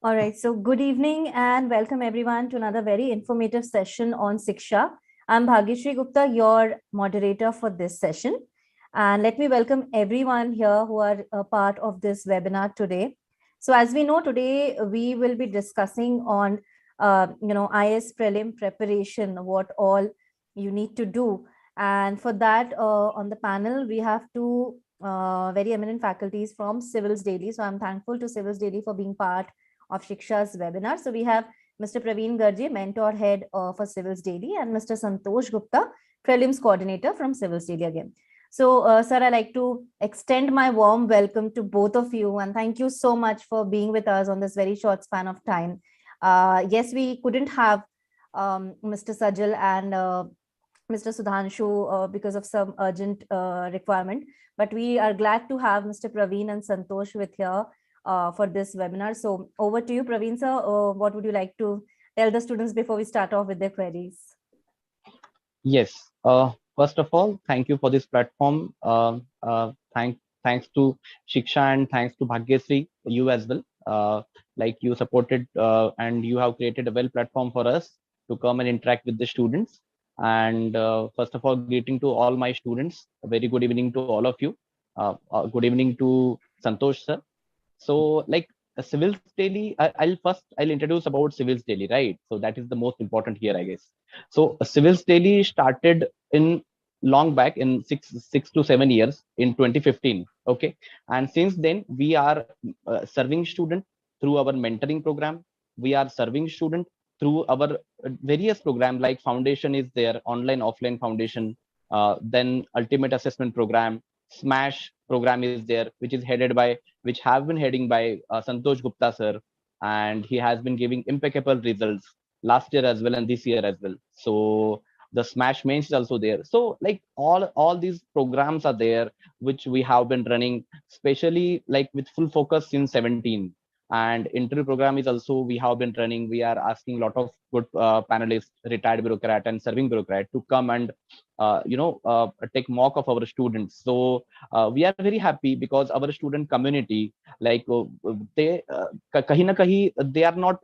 All right, so good evening and welcome everyone to another very informative session on Shiksha. I'm Bhagyashree Gupta, your moderator for this session. And let me welcome everyone here who are a part of this webinar today. So as we know, today we will be discussing on, IAS Prelim preparation, what all you need to do. And for that, on the panel, we have two very eminent faculties from Civils Daily. So I'm thankful to Civils Daily for being part of Shiksha's webinar. So we have Mr. Praveen Garje, Mentor Head for Civils Daily, and Mr. Santosh Gupta, Prelims Coordinator from Civils Daily again. So, sir, I'd like to extend my warm welcome to both of you, and thank you so much for being with us on this very short span of time. Yes, we couldn't have Mr. Sajal and Mr. Sudhanshu because of some urgent requirement, but we are glad to have Mr. Praveen and Santosh with here for this webinar. So over to you, Praveen sir. What would you like to tell the students before we start off with their queries? Yes. First of all, thank you for this platform. Thanks to Shiksha and thanks to Bhagyashree, you as well. Like you supported and you have created a well platform for us to come and interact with the students. And first of all, greeting to all my students. A very good evening to all of you. Good evening to Santosh sir. So like a Civils Daily, I'll introduce about Civils Daily, right? So that is the most important here, I guess. So Civils Daily started in long back in six to 7 years in 2015. Okay, and since then we are serving student through our mentoring program. We are serving student through our various program like foundation is there, online offline foundation, then ultimate assessment program, smash program is there, which have been heading by Santosh Gupta sir, and he has been giving impeccable results last year as well and this year as well. So the smash mains is also there. So like all these programs are there which we have been running, especially like with full focus since 17. And interview program is also we have been running. We are asking a lot of good panelists, retired bureaucrat and serving bureaucrat to come and take mock of our students. So we are very happy because our student community, like they kahin na kahin, they are not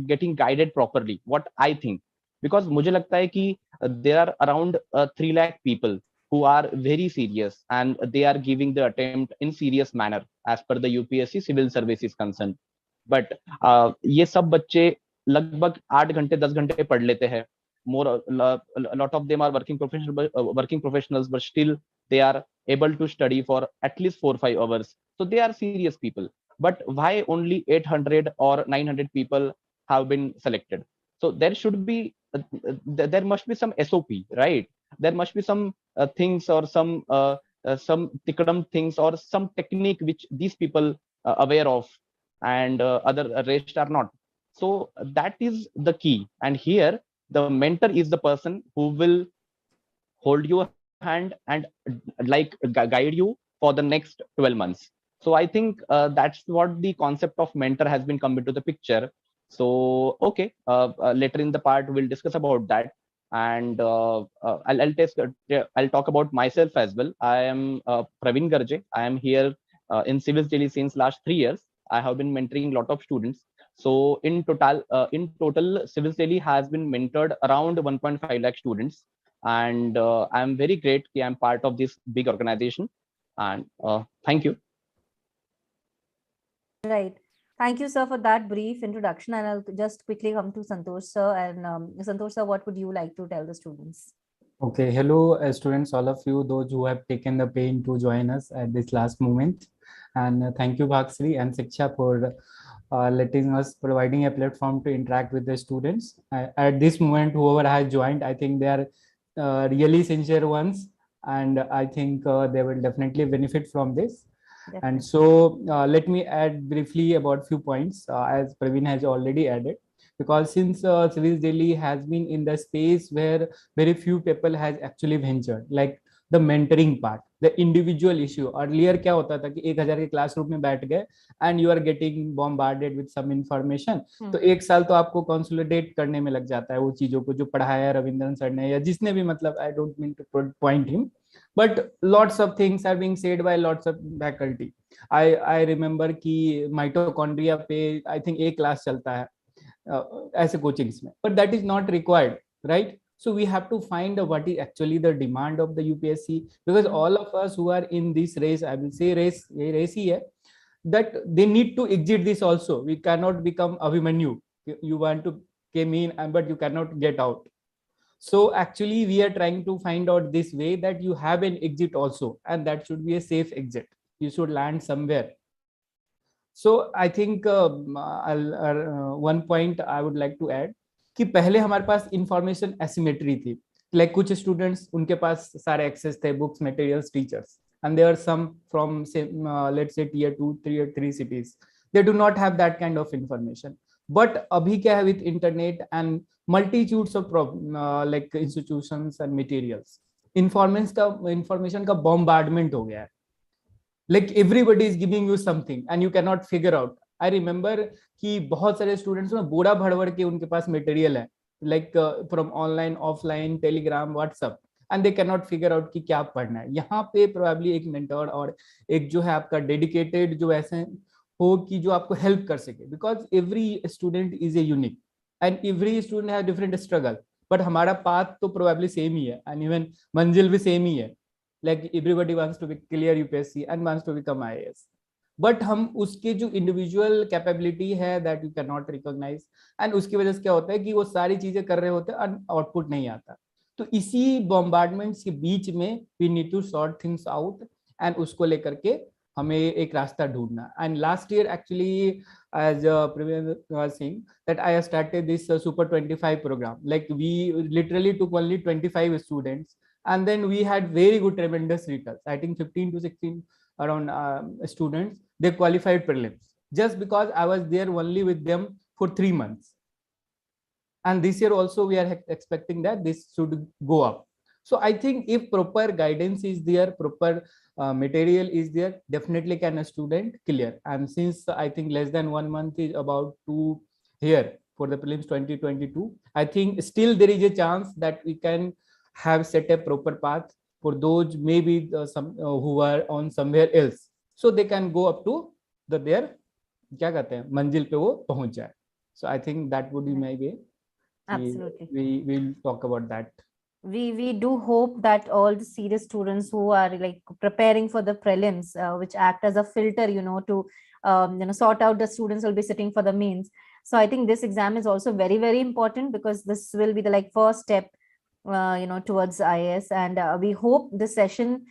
getting guided properly, what I think, because मुझे लगता है कि there are around 3 lakh people who are very serious and they are giving the attempt in serious manner as per the UPSC civil services concerned. But ये सब बच्चे लगभग 8 घंटे 10 घंटे पढ़ लेते हैं. More a lot of them are working professionals, but still they are able to study for at least 4-5 hours. So they are serious people. But why only 800 or 900 people have been selected? So there should be there must be some SOP, right? There must be some things or some tikadam things or some technique which these people aware of, and other rest are not. So that is the key, and here the mentor is the person who will hold your hand and like guide you for the next 12 months. So I think that's what the concept of mentor has been come into the picture. So okay, later in the part we'll discuss about that. And I'll talk about myself as well. I am Praveen Garje. I am here in Civils Daily since last 3 years. I have been mentoring a lot of students. So in total, Civils Daily has been mentored around 1.5 lakh students, and I'm very great that I'm part of this big organization. And thank you. Right. Thank you, sir, for that brief introduction. And I'll just quickly come to Santosh, sir. And Santosh, sir, what would you like to tell the students? Okay, hello, students, all of you, those who have taken the pain to join us at this last moment. And thank you, Bhagsri and Shiksha, for letting us, providing a platform to interact with the students. At this moment, whoever has joined, I think they are really sincere ones. And I think they will definitely benefit from this. Definitely. And so let me add briefly about few points as Praveen has already added, because since Civils Daily has been in the space where very few people has actually ventured, like the mentoring part, the individual issue. Earlier क्या होता था कि 1000 के classroom में बैठ गए and you are getting bombarded with some information. तो एक साल तो आपको consolidate करने में लग जाता है वो चीजों को जो पढ़ाया रविंद्रन सर ने या जिसने भी, मतलब I don't mean to point him, but lots of things are being said by lots of faculty. I remember कि mitochondria पे I think एक class चलता है ऐसे coachings में, but that is not required, right? So we have to find what is actually the demand of the UPSC, because all of us who are in this race, I will say race, ये race ही है, that they need to exit this also. We cannot become Abhimanyu. You want to came in but you cannot get out. So actually we are trying to find out this way that you have an exit also, and that should be a safe exit. You should land somewhere. So I think one point I would like to add कि पहले हमारे पास information asymmetry थी. Like कुछ students उनके पास सारे access थे, books, materials, teachers, and there are some from say, let's say tier 2, tier 3 cities. They do not have that kind of information. But अभी क्या है with internet and multitudes of like institutions and materials, information का bombardment हो गया है. Like everybody is giving you something and you cannot figure out. I remember कि बहुत सारे students में बोरा भर के उनके पास material है, like from online, offline, Telegram, WhatsApp, and they cannot figure out कि क्या पढ़ना है. यहाँ पे probably एक mentor और एक जो है आपका dedicated जो ऐसे हो कि जो आपको help कर सके, because every student is a unique and every student has different struggle, but हमारा path तो probably same ही है and even मंजिल भी same ही है. Like everybody wants to be clear UPSC and wants to become IAS, but हम उसके जो individual capability है that you cannot recognize, and उसकी वजह से क्या होता है कि वो सारी चीजें कर रहे होते हैं और आउटपुट नहीं आता. तो इसी bombardments के बीच में we need to sort things out and उसको लेकर के हमें एक रास्ता ढूंढना. And last year actually, as Praveen was saying, that I started this Super 25 program. Like we literally took only 25 students, and then we had very good tremendous results. I think 15 to 16 around students, they qualified prelims just because I was there only with them for 3 months. And this year also we are expecting that this should go up. So I think if proper guidance is there, proper material is there, definitely can a student clear. And since I think less than 1 month is about to here for the prelims 2022, I think still there is a chance that we can have set a proper path for those maybe some who are on somewhere else, so they can go up to their क्या कहते हैं मंजिल पे वो पहुंच जाए. So I think that would be my way. Absolutely. We will talk about that. We do hope that all the serious students who are like preparing for the prelims, which act as a filter, to sort out the students will be sitting for the mains. So I think this exam is also very, very important, because this will be the like first step towards IAS, and we hope this session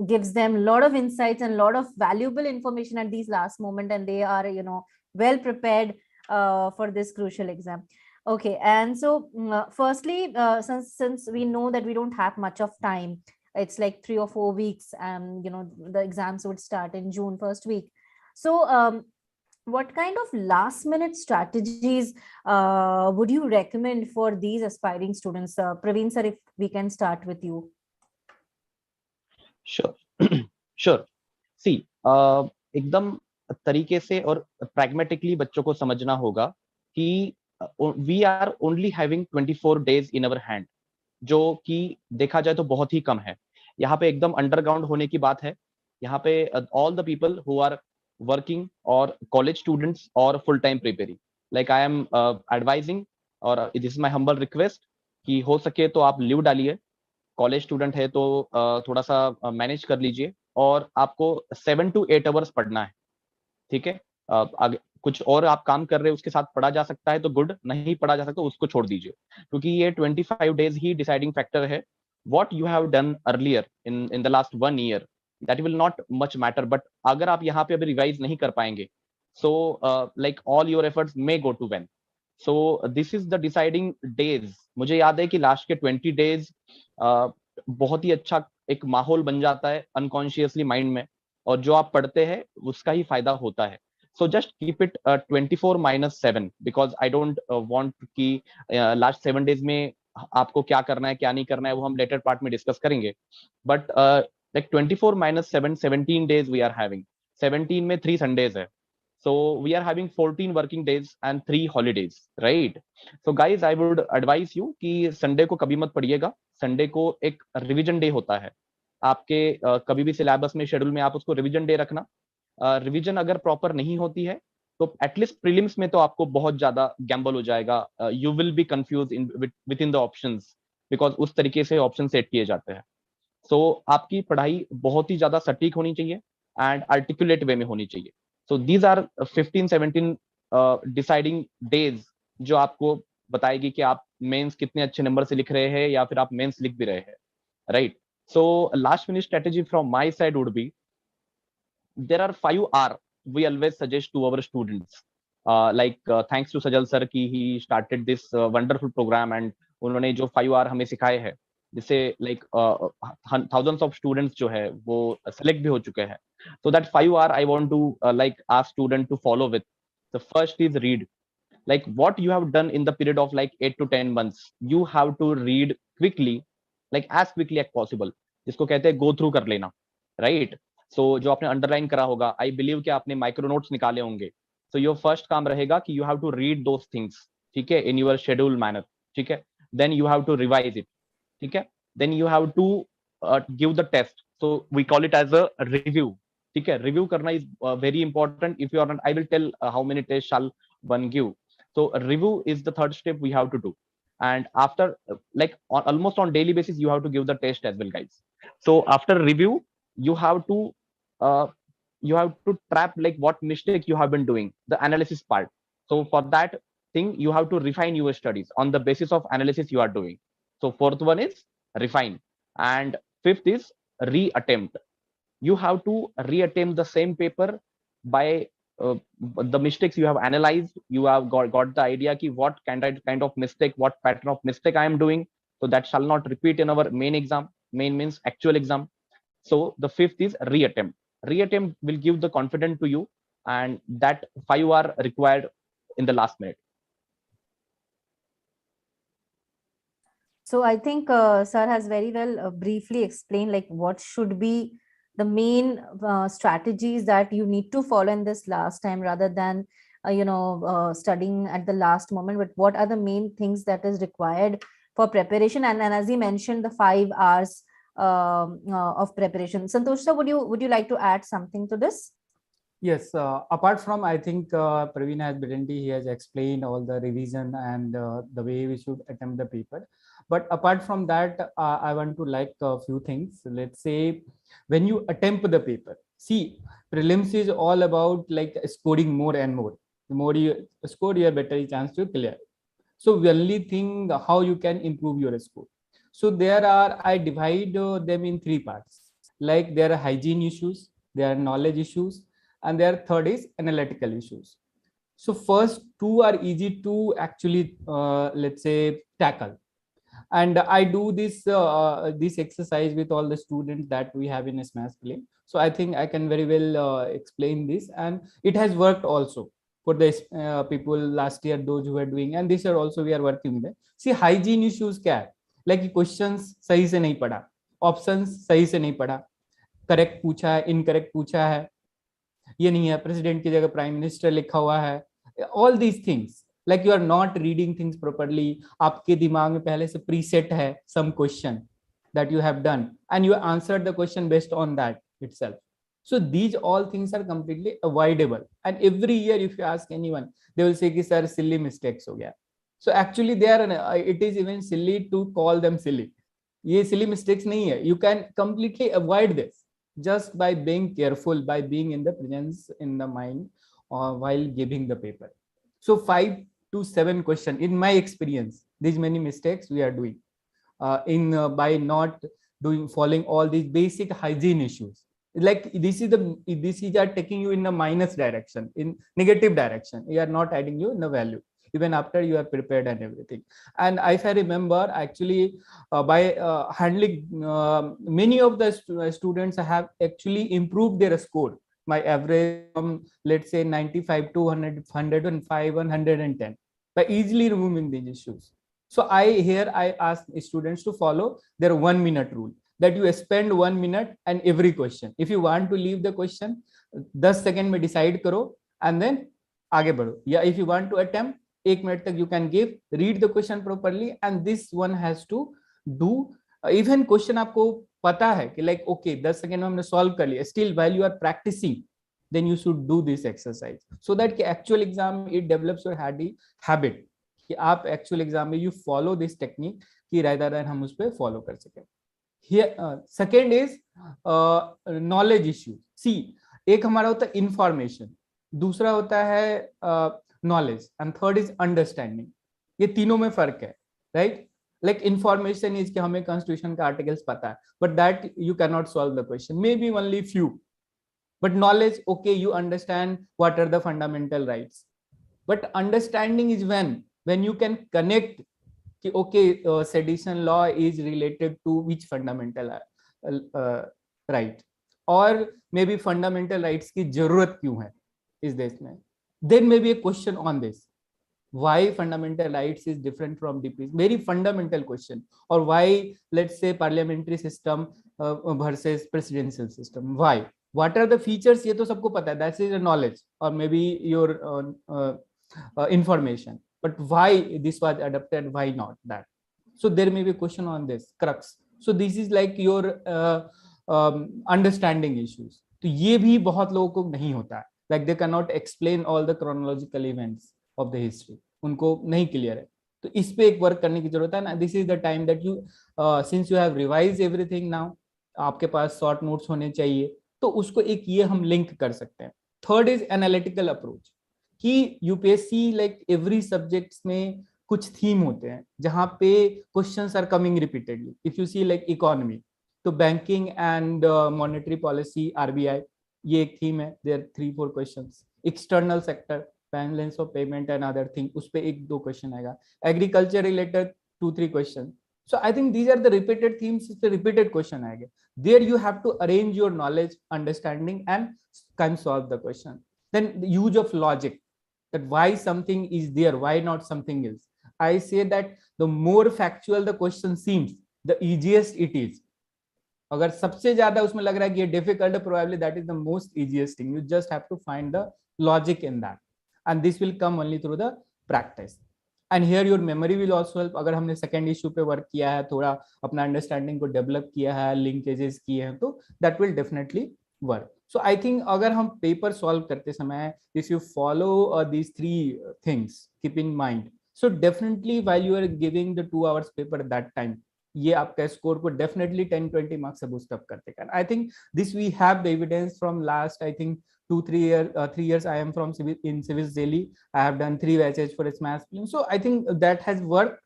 gives them a lot of insights and a lot of valuable information at these last moment, and they are well prepared for this crucial exam. Okay, and so firstly, since we know that we don't have much of time, it's like 3 or 4 weeks, and the exams would start in June first week. So what kind of last minute strategies would you recommend for these aspiring students? Praveen sir, if we can start with you. Sure. Sure. See, एकदम तरीके से और pragmatically बच्चों को समझना होगा कि we are only having 24 days in our hand, जो कि देखा जाए तो बहुत ही कम है. यहाँ पे एकदम अंडरग्राउंड होने की बात है. यहाँ पे all the people who are working or college students or full time preparing, like I am advising, और this is my humble request कि हो सके तो आप लीव डालिए. कॉलेज स्टूडेंट है तो थोड़ा सा मैनेज कर लीजिए, और आपको 7 to 8 आवर्स पढ़ना है. ठीक है, कुछ और आप काम कर रहे हैं उसके साथ पढ़ा जा सकता है तो गुड, नहीं पढ़ा जा सकता उसको छोड़ दीजिए, क्योंकि ये 25 डेज ही डिसाइडिंग फैक्टर है. What you have done earlier in the last 1 year, that will not much matter. But अगर आप यहाँ पे अभी रिवाइज नहीं कर पाएंगे, so like all your efforts may go to vain. So this is the deciding days. मुझे याद है कि लास्ट के 20 days बहुत ही अच्छा एक माहौल बन जाता है अनकॉन्शियसली माइंड में, और जो आप पढ़ते हैं उसका ही फायदा होता है. So just keep it 24 minus 7, because I don't want कि last 7 days में आपको क्या करना है क्या नहीं करना है वो हम later part में discuss करेंगे. But like 24 minus 7, 17 days we are having. 17 में 3 Sundays है. So we are having 14 working days and 3 holidays, right? So guys, I would advise you कि Sunday को कभी मत पढ़िएगा. Sunday को एक revision day होता है. आपके कभी भी सिलेबस में, शेड्यूल में आप उसको रिवीजन डे रखना. रिवीजन अगर प्रॉपर नहीं होती है तो एटलीस्ट प्रीलिम्स में तो आपको बहुत ज्यादा गैम्बल हो जाएगा. You will be confuse in with in the options, because उस तरीके से ऑप्शन सेट किए जाते हैं. सो आपकी पढ़ाई बहुत ही ज्यादा सटीक होनी चाहिए एंड आर्टिकुलेट वे में होनी चाहिए. So these are 15-17 deciding days जो आपको बताएगी कि आप मेंस कितने अच्छे नंबर से लिख रहे हैं या फिर आप मेंस लिख भी रहे हैं, right. So last minute strategy from my side would be, there are 5 R we always suggest to our students. Thanks to Sajal sir ki he started this wonderful program, and उन्होंने जो 5 R हमें सिखाए हैं, जिससे thousands of students जो है वो select भी हो चुके हैं. So that 5 R I want to ask student to follow with. The first is read. Like what you have done in the period of like 8 to 10 months, you have to read quickly, like as quickly as possible. जिसको कहते हैं go through कर लेना, right? सो जो आपने underline करा होगा, I believe कि आपने माइक्रो नोट्स निकाले होंगे. सो योर फर्स्ट काम रहेगा कि you have to read those things, ठीक है, इन योर शेड्यूल मैनर, ठीक है. Then you have to revise it, ठीक है. Then you have to give the test. So we call it as a review, ठीक है. रिव्यू करना is very important. If you are not, I will tell how many test shall one give. So review is the third step we have to do, and after almost on daily basis you have to give the test as well, guys. So after review you have to trap like what mistake you have been doing, the analysis part. So for that thing you have to refine your studies on the basis of analysis you are doing. So fourth one is refine, and fifth is reattempt. You have to reattempt the same paper by the mistakes you have analyzed. You have got the idea ki what kind of mistake, what pattern of mistake I am doing, so that shall not repeat in our main exam. Main means actual exam. So the fifth is reattempt. Reattempt will give the confidence to you, and that 5 are required in the last minute. So I think sir has very well briefly explained like what should be the main strategies that you need to follow in this last time, rather than studying at the last moment. But what are the main things that is required for preparation? And as he mentioned, the 5 hours of preparation. Santosh sir, would you like to add something to this? Yes, apart from, I think Praveen has brilliantly, he has explained all the revision and the way we should attempt the paper. But apart from that, I want to like a few things. Let's say when you attempt the paper, see, prelims is all about like scoring more and more. The more you score, you have better chance to clear. So we only think how you can improve your score. So there are, I divide them in 3 parts. Like there are hygiene issues, there are knowledge issues, and there third is analytical issues. So first 2 are easy to actually let's say tackle, and I do this exercise with all the students that we have in SMAS Play. So I think I can very well explain this, and it has worked also for the people last year, those who are doing, and this year also we are working with it. See, hygiene issues क्या है, like questions सही से नहीं पढ़ा, options सही से नहीं पढ़ा, correct पूछा है, incorrect पूछा है, ये नहीं है, president की जगह prime minister लिखा हुआ है, all these things. Like you are not reading things properly. आपके दिमाग में पहले से preset है some question that you have done, and you answered the question based on that itself. So these all things are completely avoidable. And every year, if you ask anyone, they will say, "Sir, silly mistakes हो गया." So actually, it is even silly to call them silly. ये silly mistakes नहीं है. You can completely avoid this just by being careful, by being in the presence in the mind while giving the paper. So 5 to 7 questions, in my experience, these many mistakes we are doing by not following all these basic hygiene issues. Like this is are taking you in a minus direction, in negative direction. We are not adding you in the value even after you are prepared and everything. And if I remember, actually by handling many of the students have actually improved their score. My average from, let's say, 95 to 100, 105, 110 by easily removing these issues. So I ask students to follow their 1 minute rule, that you spend 1 minute and every question. If you want to leave the question, 10 seconds में decide करो and then आगे बढ़ो. Yeah, if you want to attempt, 1 minute तक you can give, read the question properly, and this one has to do even question आपको पता है कि like okay 10 second में हमने सॉल्व कर लिया, still while you are practising then you should do this exercise so that कि actual exam it develops your habit कि आप एक्चुअल एग्जाम में यू फॉलो दिस टेक्निक कि रादर देन हम उस पर फॉलो कर सकें. Second is knowledge issue. See, एक हमारा होता है इंफॉर्मेशन, दूसरा होता है knowledge and third is understanding. ये तीनों में फर्क है, राइट? लाइक इंफॉर्मेशन इज कि हमें कॉन्स्टिट्यूशन का आर्टिकल्स पता है, but that you can not solve the question, may be only few. But knowledge, okay, you understand what are the fundamental rights. But understanding is when you can connect कि okay sedition law is related to which fundamental right, और maybe fundamental rights की जरूरत क्यों है इस देश में. Then maybe a question on this, why fundamental rights is different from DPs, very fundamental question. or why let's say parliamentary system versus presidential system, why, what are the features, ये तो सबको पता है, that is a knowledge or maybe your information. But why this was adopted, why not that? So there may be a question on this crux. So this is like your understanding issues. तो ये भी बहुत लोगों को नहीं होता है, like they cannot explain all the chronological events of the history, उनको नहीं क्लियर है. तो इस पे एक वर्क करने की जरूरत है ना. This is the time that you since you have revise everything now, आपके पास शॉर्ट नोट्स होने चाहिए, तो उसको एक ये हम लिंक कर सकते हैं. थर्ड इज एनालिटिकल अप्रोच कि यूपीएससी लाइक एवरी सब्जेक्ट्स में कुछ थीम होते हैं जहां पे questions are coming repeatedly. If you see like economy, तो banking and monetary policy RBI, ये एक थीम है, there 3-4 questions. External sector, balance of payment and other thing, उस पे 1-2 क्वेश्चन आएगा. Agriculture related 2-3 question. So I think these are the repeated themes, इस पे repeated question आएंगे. There you have to arrange your knowledge, understanding and can solve the question. Then the use of logic, that why something is there, why not something else. I say that the more factual the question seems, the easiest it is. अगर सबसे ज्यादा उसमें लग रहा है कि ये difficult है, probably that is the most easiest thing. You just have to find the logic in that, and this will come only through the practice. And here your memory will also help. अगर हमने second issue पे work किया है, थोड़ा अपना understanding को develop किया है, लिंकेजेस किए हैं, तो that will definitely work. So I think अगर हम पेपर सॉल्व करते समय if you follow these 3 things, keep in mind, so definitely while you are giving the 2 hours paper that time, ये आपका स्कोर को डेफिनेटली 10-20 मार्क्स से boost up करते हैं. I think this we have the evidence from last, I think 3 years I am from in Civis Delhi. I have done 3 batches for its maths. So I think that has worked,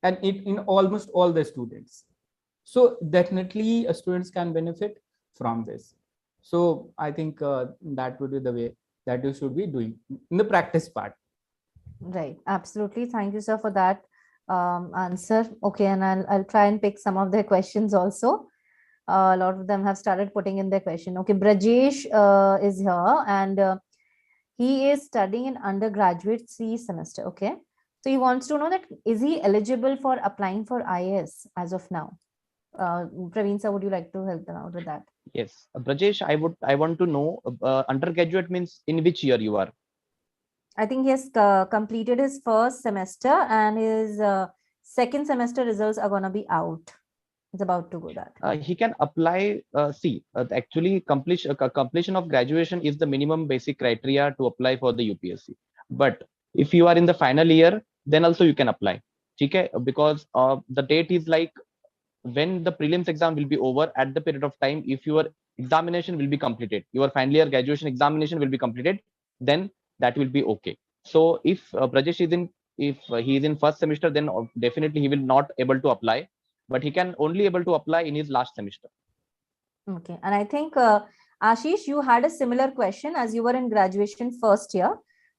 and it in almost all the students. So definitely students can benefit from this. So I think that would be the way that you should be doing in the practice part. Right, absolutely. Thank you, sir, for that answer. Okay, and I'll try and pick some of their questions also. A lot of them have started putting in their question. Okay, Brajesh is here, and he is studying in undergraduate C semester. Okay, so he wants to know that is he eligible for applying for IAS as of now? Praveen sir, would you like to help them out with that? Yes, Brajesh, I want to know undergraduate means in which year you are? I think he has completed his first semester, and his second semester results are gonna be out. It's about to go that. He can apply. Actually, completion of graduation is the minimum basic criteria to apply for the UPSC. But if you are in the final year, then also you can apply. Okay? Because the date is like when the prelims exam will be over. At the period of time, if your examination will be completed, your final year graduation examination will be completed, then that will be okay. So if Brajesh is he is in first semester, then definitely he will not able to apply. But he can only able to apply in his last semester. Okay, and I think Ashish, you had a similar question as you were in graduation first year.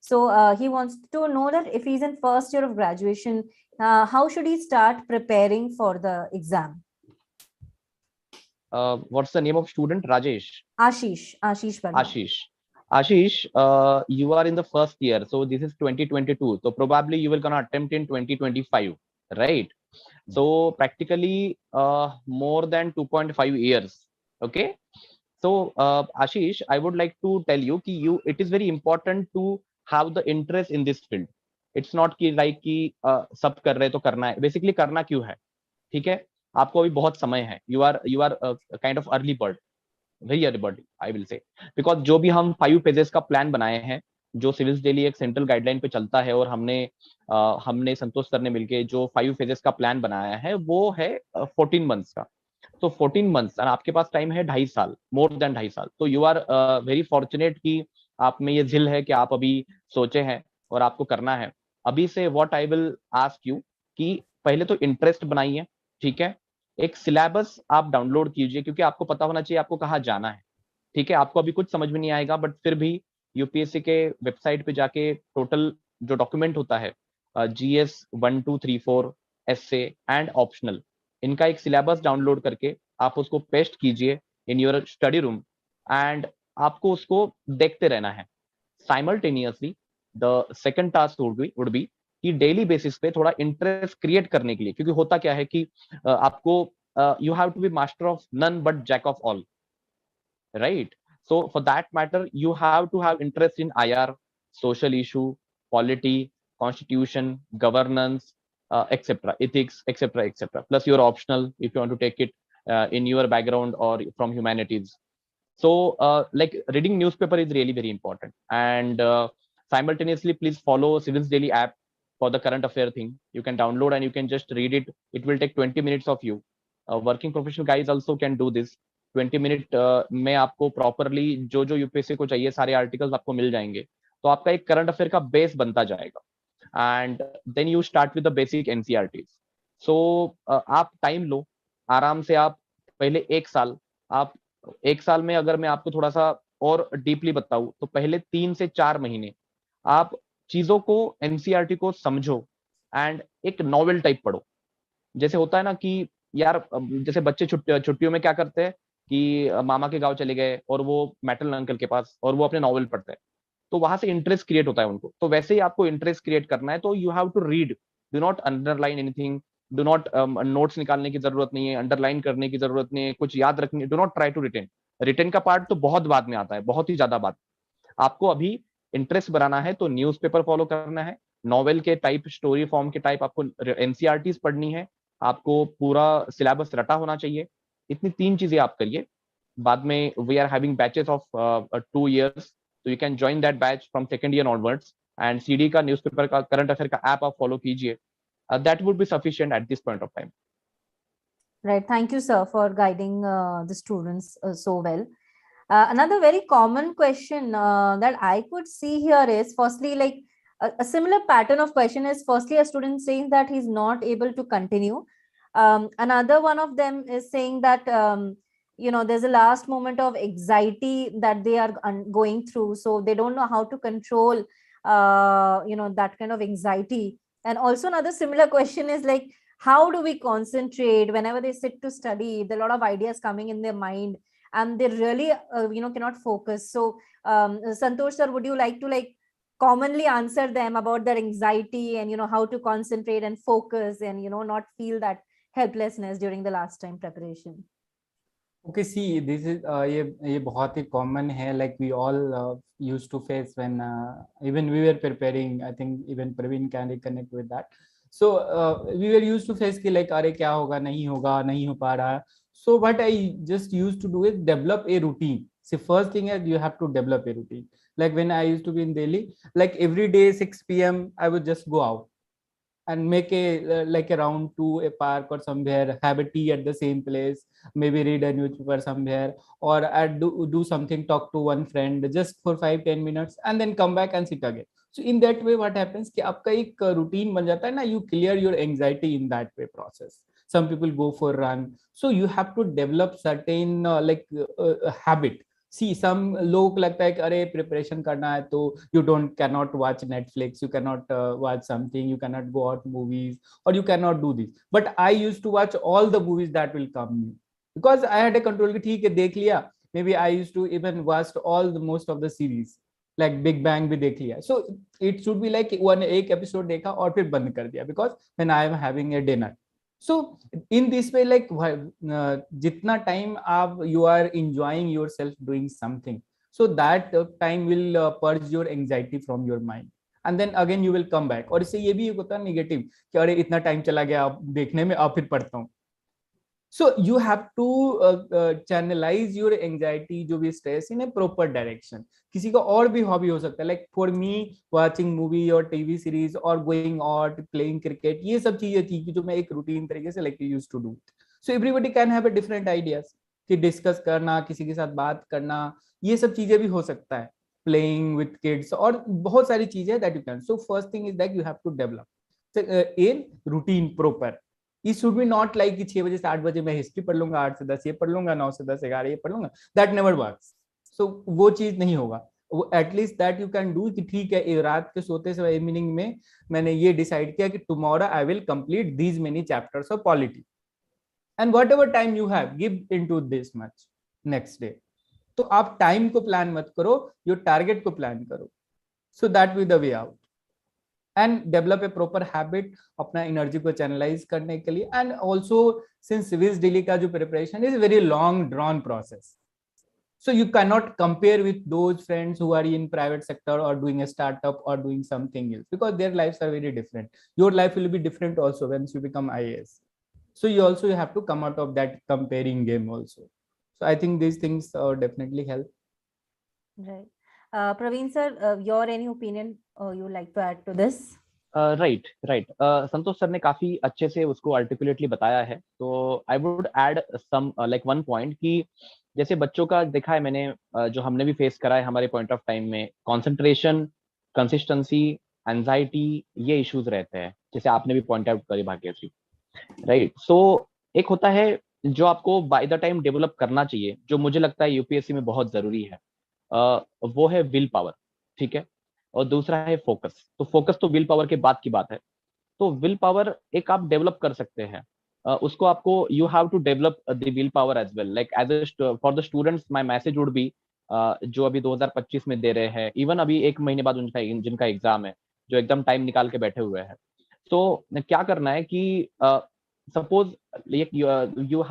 So he wants to know that if he's in first year of graduation, how should he start preparing for the exam? What's the name of student? Rajesh. Ashish Verma. Ashish, you are in the first year, so this is 2022. So probably you will gonna attempt in 2025, right? So practically more than 2.5 years. Okay, so Ashish, I would like to tell you कि it is very important to have the interest in this field. It's not कि like कि सब कर रहे तो करना है. Basically करना क्यों है, ठीक है? आपको अभी बहुत समय है, you are kind of early bird, very early bird I will say, because जो भी हम 5 पेजेस का प्लान बनाए हैं, जो सिविल्स डेली एक सेंट्रल गाइडलाइन पे चलता है, और हमने संतोष सर ने मिलके जो 5 फेजेस का प्लान बनाया है वो है 14 मंथ्स का। तो 14 मंथ्स और आपके पास टाइम है 2.5 साल, मोर देन 2.5 साल। तो यू आर वेरी फॉर्चुनेट कि आप में ये जिल है कि आप अभी सोचे हैं और आपको करना है। अभी से what I will ask you कि पहले तो इंटरेस्ट बनाइए, ठीक है। एक सिलेबस आप डाउनलोड कीजिए, क्योंकि आपको पता होना चाहिए आपको कहाँ जाना है, ठीक है। आपको अभी कुछ समझ में नहीं आएगा, बट फिर भी यूपीएससी के वेबसाइट पे जाके टोटल जो डॉक्यूमेंट होता है, GS 1 2 3 4 एसे एंड ऑप्शनल, इनका एक सिलेबस डाउनलोड करके आप उसको पेस्ट कीजिए in your study room, and आपको उसको देखते रहना है। Simultaneously the second task would be कि डेली बेसिस पे थोड़ा इंटरेस्ट क्रिएट करने के लिए, क्योंकि होता क्या है कि आपको you have to be master of none but jack of all, right? So for that matter, you have to have interest in IR, social issue, polity, constitution, governance, etc., ethics, etc., etc. Plus your optional if you want to take it in your background or from humanities. So like reading newspaper is really very important, and simultaneously please follow Civils Daily app for the current affair thing. You can download and you can just read it. It will take 20 minutes of you. Working professional guys also can do this. 20 minute में आपको properly जो जो UPSC को चाहिए सारे articles आपको मिल जाएंगे, तो आपका एक करंट अफेयर का बेस बनता जाएगा। And then you start with the basic NCERTs. So आप टाइम लो आराम से। आप पहले 1 साल, आप 1 साल में अगर मैं आपको थोड़ा सा और डीपली बताऊं तो पहले 3 से 4 महीने आप चीजों को, एनसीईआरटी को समझो एंड एक नॉवेल टाइप पढ़ो। जैसे होता है ना कि यार जैसे बच्चे छुट्टियों में क्या करते हैं कि मामा के गांव चले गए और वो मैटरनल अंकल के पास और वो अपने नॉवेल पढ़ते हैं, तो वहां से इंटरेस्ट क्रिएट होता है उनको। तो वैसे ही आपको इंटरेस्ट क्रिएट करना है, तो you have to read, do not underline anything, do not notes निकालने की जरूरत नहीं है, अंडरलाइन करने की जरूरत नहीं है, कुछ याद रखने, do not try to retain. Retain का पार्ट तो बहुत बाद में आता है, बहुत ही ज्यादा बाद। आपको अभी इंटरेस्ट बनाना है तो न्यूज़पेपर फॉलो करना है, नॉवेल के टाइप, स्टोरी फॉर्म के टाइप आपको एनसीईआरटीज पढ़नी है, आपको पूरा सिलेबस रटा होना चाहिए। इतनी 3 चीजें आप करिए। बाद में we are having batches of 2 years, तो you can join that batch from second year onwards. And CD का, न्यूज़पेपर का, करंट अफेयर का ऐप आप फॉलो कीजिए। That would be sufficient at this point of time. Right. Thank you, sir, for guiding the students so well. Another very common question that I could see here is, firstly, like a similar pattern of question is, firstly, a student saying that he's not able to continue. Another one of them is saying that, there's a last moment of anxiety that they are going through. So they don't know how to control, that kind of anxiety. And also another similar question is like, how do we concentrate whenever they sit to study? There are a lot of ideas coming in their mind and they really cannot focus. So Santosh sir, would you like to commonly answer them about their anxiety and how to concentrate and focus and not feel that helplessness during the last time preparation? Okay, see, this is ये बहुत ही common है, like we all used to face when even we were preparing. I think even Praveen can reconnect with that. So we were used to face कि like अरे क्या होगा, नहीं होगा, नहीं हो पा रहा. So what I just used to do is develop a routine. See, first thing is you have to develop a routine. Like when I used to be in Delhi, like every day 6 p.m. I would just go out and make a like a round to a park or somewhere, have a tea at the same place, maybe read a newspaper somewhere, or do something, talk to one friend just for 5-10 minutes, and then come back and sit again. So in that way what happens कि आपका एक routine बन जाता है ना, you clear your anxiety in that way process. Some people go for run, so you have to develop certain habit. सी सम लोगों को लगता है कि अरे प्रिपरेशन करना है तो you cannot watch Netflix, you cannot watch something, you cannot go out movies, or you cannot do this. But I used to watch all the movies that will come new because I had a control कि ठीक है देख लिया. Maybe I used to even watch all the most of the series, like Big Bang भी देख लिया. So it should be like एक episode देखा और फिर बंद कर दिया because when I am having a dinner. So in this way, like jitna time you are enjoying yourself doing something, so that time will purge your anxiety from your mind, and then again you will come back. और इससे ये भी होता है negative कि अरे इतना time चला गया अब देखने में, अब फिर पढ़ता हूँ. So you have to channelize your anxiety, जो भी stress, in a proper direction. किसी का और भी hobby हो सकता है, like for me watching movie और TV series और going out playing cricket, ये सब चीजें थी कि जो मैं एक routine तरीके से like used to do. So everybody can have a different ideas कि discuss करना, किसी के साथ बात करना, ये सब चीजें भी हो सकता है, playing with kids और बहुत सारी चीजें that you can. So first thing is that you have to develop a routine proper. It should be not like कि 6 बजे से 8 बजे मैं हिस्ट्री पढ़ लूंगा, 8 से 10 ये पढ़ लूंगा, 9 से 10 11 ये पढ़ लूंगा. That never works. सो वो चीज नहीं होगा. वो at least that you can do कि ठीक है, रात के सोते से इवनिंग में मैंने ये डिसाइड किया कि tomorrow I will complete these many chapters of polity and what ever time you have give into this much next day. तो आप टाइम को प्लान मत करो, योर टारगेट को प्लान करो. So that will the way out and develop a proper habit अपना energy को channelise करने के लिए. And also since civils daily का जो preparation is very long drawn process, so you cannot compare with those friends who are in private sector or doing a startup or doing something else, because their lives are very different. Your life will be different also once you become IAS. So you also have to come out of that comparing game also. So I think these things definitely help. Right. Praveen sir, your any opinion you like to add to this? Right right. Santosh sir ने काफी अच्छे से उसको articulately बताया है. तो I would add some like one point कि जैसे बच्चों का देखा है मैंने, जो हमने भी फेस करा है हमारे पॉइंट ऑफ टाइम में, कंसंट्रेशन, कंसिस्टेंसी, एंजाइटी, ये इश्यूज रहते हैं, जैसे आपने भी पॉइंट आउट करी भाग्यश्री. राइट. सो एक होता है जो आपको बाय द टाइम डेवलप करना चाहिए, जो मुझे लगता है यूपीएससी में बहुत जरूरी है, वो है विल पावर. ठीक है. और दूसरा है फोकस. तो फोकस तो विल पावर के बाद की बात है. तो विल पावर एक आप डेवलप कर सकते हैं, उसको आपको you have to develop the will power as well. Like as for the students my message would be, जो अभी 2025 में दे रहे हैं, इवन अभी एक महीने बाद उनका जिनका एग्जाम है, जो एकदम टाइम निकाल के बैठे हुए हैं, तो क्या करना है कि suppose you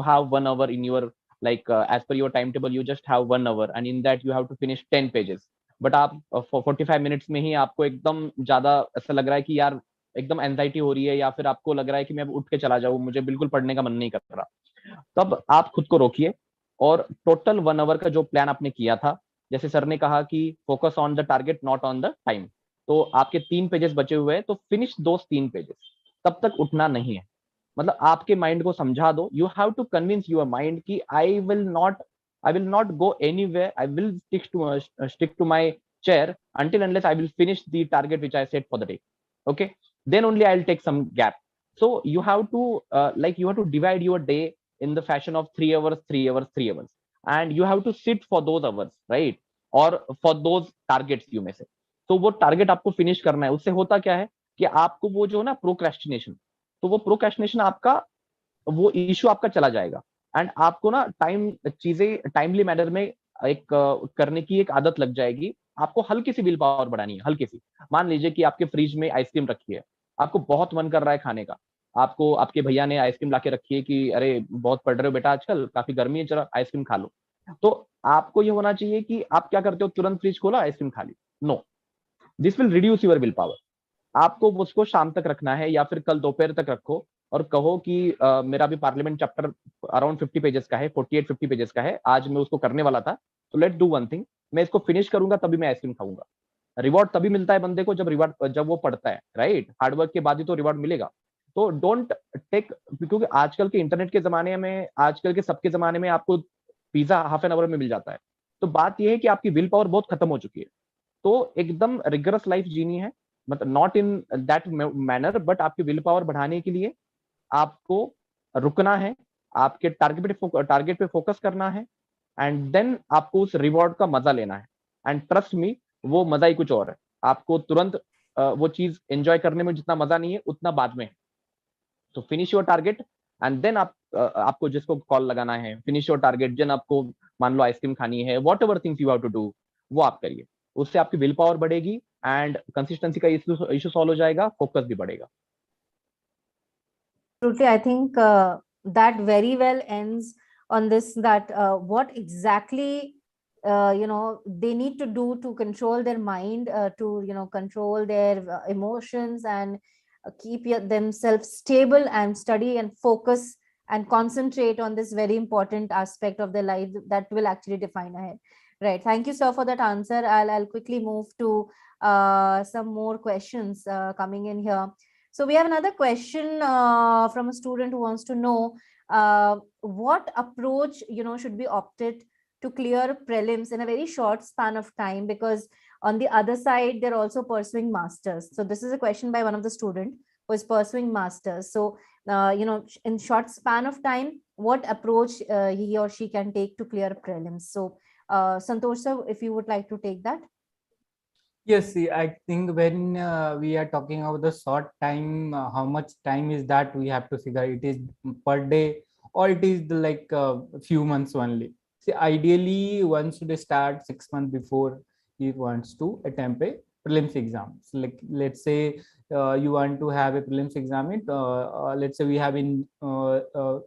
have 1 hour in your, like as per your timetable you just have 1 hour and in that you have to finish 10 pages. But आप 45 मिनट्स में ही आपको एकदम ज्यादा ऐसा लग रहा है कि यार एकदम एंजाइटी हो रही है, या फिर आपको लग रहा है कि मैं अब उठ के चला जाऊं, मुझे बिल्कुल पढ़ने का मन नहीं कर रहा, तब आप खुद को रोकिए और टोटल 1 आवर का जो प्लान आपने किया था, जैसे सर ने कहा कि focus on the target not on the time, तो आपके 3 पेजेस बचे हुए हैं, तो फिनिश दो 3 पेजेस. तब तक उठना नहीं है. मतलब आपके माइंड को समझा दो, you have to convince your mind कि I will not go anywhere. I will stick to my chair until unless I will finish the target which I set for the day. Okay, then only I'll take some gap. So you have to you have to divide your day in the fashion of 3 hours, 3 hours, 3 hours, and you have to sit for those hours, right? Or for those targets you may say. तो वो target आपको finish करना है. उससे होता क्या है कि आपको वो जो ना प्रोक्रेस्टिनेशन, तो वो प्रोक्रेस्टिनेशन आपका, वो इश्यू आपका चला जाएगा. एंड आपको ना चीजें टाइमली मैनर में एक करने की एक आदत लग जाएगी. आपको हल्की सी विल पावर बढ़ानी है, हल्की सी. मान लीजिए कि आपके फ्रिज में आइसक्रीम रखी है, आपको बहुत मन कर रहा है खाने का, आपको आपके भैया ने आइसक्रीम लाके रखी है कि अरे बहुत पढ़ रहे हो बेटा आजकल, काफी गर्मी है, चलो आइसक्रीम खा लो. तो आपको ये होना चाहिए कि आप क्या करते हो, तुरंत फ्रिज खोला, आइसक्रीम खा ली. No, this will reduce your willpower. आपको उसको शाम तक रखना है, या फिर कल दोपहर तक रखो और कहो कि मेरा भी पार्लियामेंट चैप्टर अराउंड 50 पेजेस का है, 48-50 पेजेस का है, आज मैं उसको करने वाला था, तो लेट डू वन थिंग, मैं इसको फिनिश करूंगा तभी मैं आइसक्रीम खाऊंगा. रिवॉर्ड तभी मिलता है बंदे को जब वो पढ़ता है, राइट? हार्डवर्क के बाद ही तो रिवॉर्ड मिलेगा. तो डोंट टेक, क्योंकि आजकल के इंटरनेट के जमाने में, आजकल के सबके जमाने में आपको पिज्जा हाफ एन आवर में मिल जाता है. तो बात यह है कि आपकी विल पावर बहुत खत्म हो चुकी है. तो एकदम रिगरस लाइफ जीनी है, मतलब not in that manner, but आपकी विल पावर बढ़ाने के लिए आपको रुकना है, आपके टारगेट पे फोकस करना है, एंड देन आपको उस रिवॉर्ड का मजा लेना है. एंड ट्रस्ट मी, वो मजा ही कुछ और है. आपको तुरंत वो चीज एंजॉय करने में जितना मजा नहीं है, उतना बाद में है. तो finish your target and then आपको जिसको कॉल लगाना है, फिनिश योर टारगेट, देन आपको मान लो आइसक्रीम खानी है, whatever things you have to do, वो आप करिए. उससे आपकी विल पावर बढ़ेगी एंड कंसिस्टेंसी का इशू सॉल्व हो जाएगा, फोकस भी बढ़ेगा. Absolutely, I think that very well ends on this, that what exactly they need to do to control their mind, to control their emotions, and keep themselves stable and study and focus and concentrate on this very important aspect of their life that will actually define ahead. Right. Thank you, sir, for that answer. I'll quickly move to some more questions coming in here. So we have another question from a student who wants to know what approach should be opted to clear prelims in a very short span of time, because on the other side they're also pursuing masters. So this is a question by one of the student who is pursuing masters. So in short span of time, what approach he or she can take to clear prelims? So Santosh sir, if you would like to take that. Yes, see, I think when we are talking about the short time, how much time is that we have to figure? It is per day or it is like a few months only. See, ideally, one should start 6 months before he wants to attempt a prelims exam. So like, let's say you want to have a prelims exam in, let's say we have in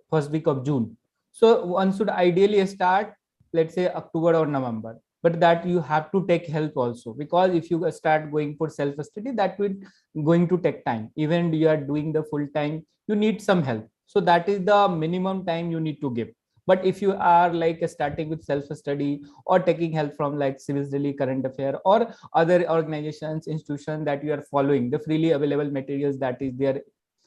first week of June. So one should ideally start, let's say October or November, but that you have to take help also, because if you start going for self study, that will going to take time. Even you are doing the full time, you need some help. So that is the minimum time you need to give. But if you are like starting with self study or taking help from like civils daily, current affair, or other organizations, institutions that you are following, the freely available materials that is there,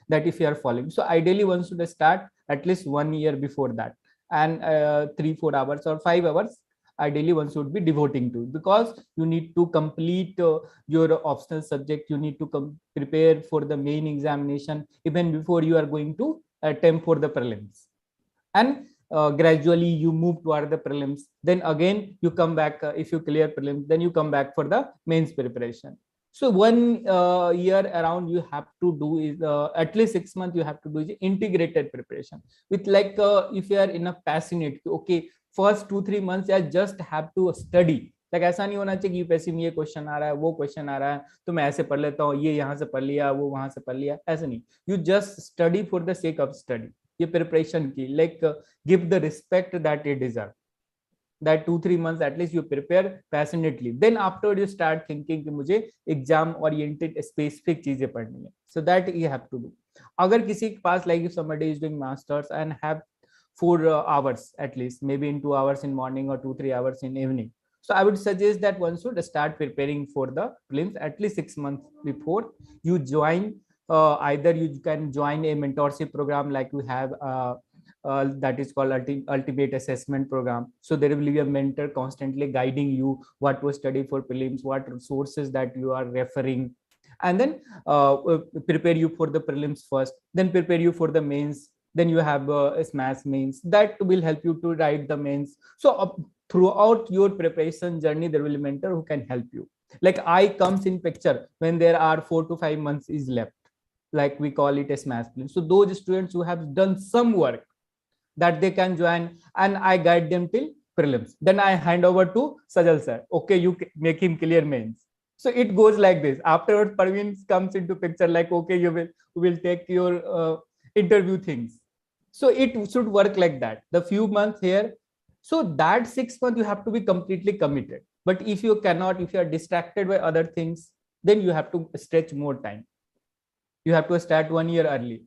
that if you are following, so ideally one should start at least 1 year before that, and 3-4 hours or 5 hours ideally one should be devoting to, because you need to complete your optional subject, you need to prepare for the main examination even before you are going to attempt for the prelims. And gradually you move toward the prelims, then again you come back, if you clear prelims, then you come back for the mains preparation. So 1 year around you have to do is at least 6 months you have to do is integrated preparation with like if you are in a passionate, okay, first 2-3 months या just have to study. Like ऐसा नहीं होना चाहिए कि UPSC में ये question आ रहा है, वो क्वेश्चन आ रहा है, तो मैं ऐसे पढ़ लेता हूँ, ये यहाँ से पढ़ लिया, वो वहां से पढ़ लिया, ऐसा नहीं. You just study for the sake of study. ये प्रिपरेशन की like give the respect that it deserve. that 2-3 months at least you prepare passionately, then afterward you start thinking कि मुझे exam oriented specific चीजें पढ़नी है. So that you have to do. अगर किसी के पास like if somebody is doing masters and have 4 hours at least, maybe in 2 hours in morning or 2-3 hours in evening, so I would suggest that one should start preparing for the prelims at least 6 months before you join. Either you can join a mentorship program like we have that is called ultimate assessment program. So there will be a mentor constantly guiding you what to study for prelims, what resources that you are referring, and then prepare you for the prelims first, then prepare you for the mains, then you have a smash mains that will help you to write the mains. So throughout your preparation journey there will be a mentor who can help you. Like I comes in picture when there are 4 to 5 months is left, like we call it a smash plan. So those students who have done some work that they can join, and I guide them till prelims, then I hand over to Sajal sir, okay, you make him clear mains. So it goes like this. Afterwards Parveen comes into picture, like okay, we will take your interview things. So it should work like that, the few months here. So that 6 months you have to be completely committed. But if you cannot, if you are distracted by other things, then you have to stretch more time. You have to start 1 year early.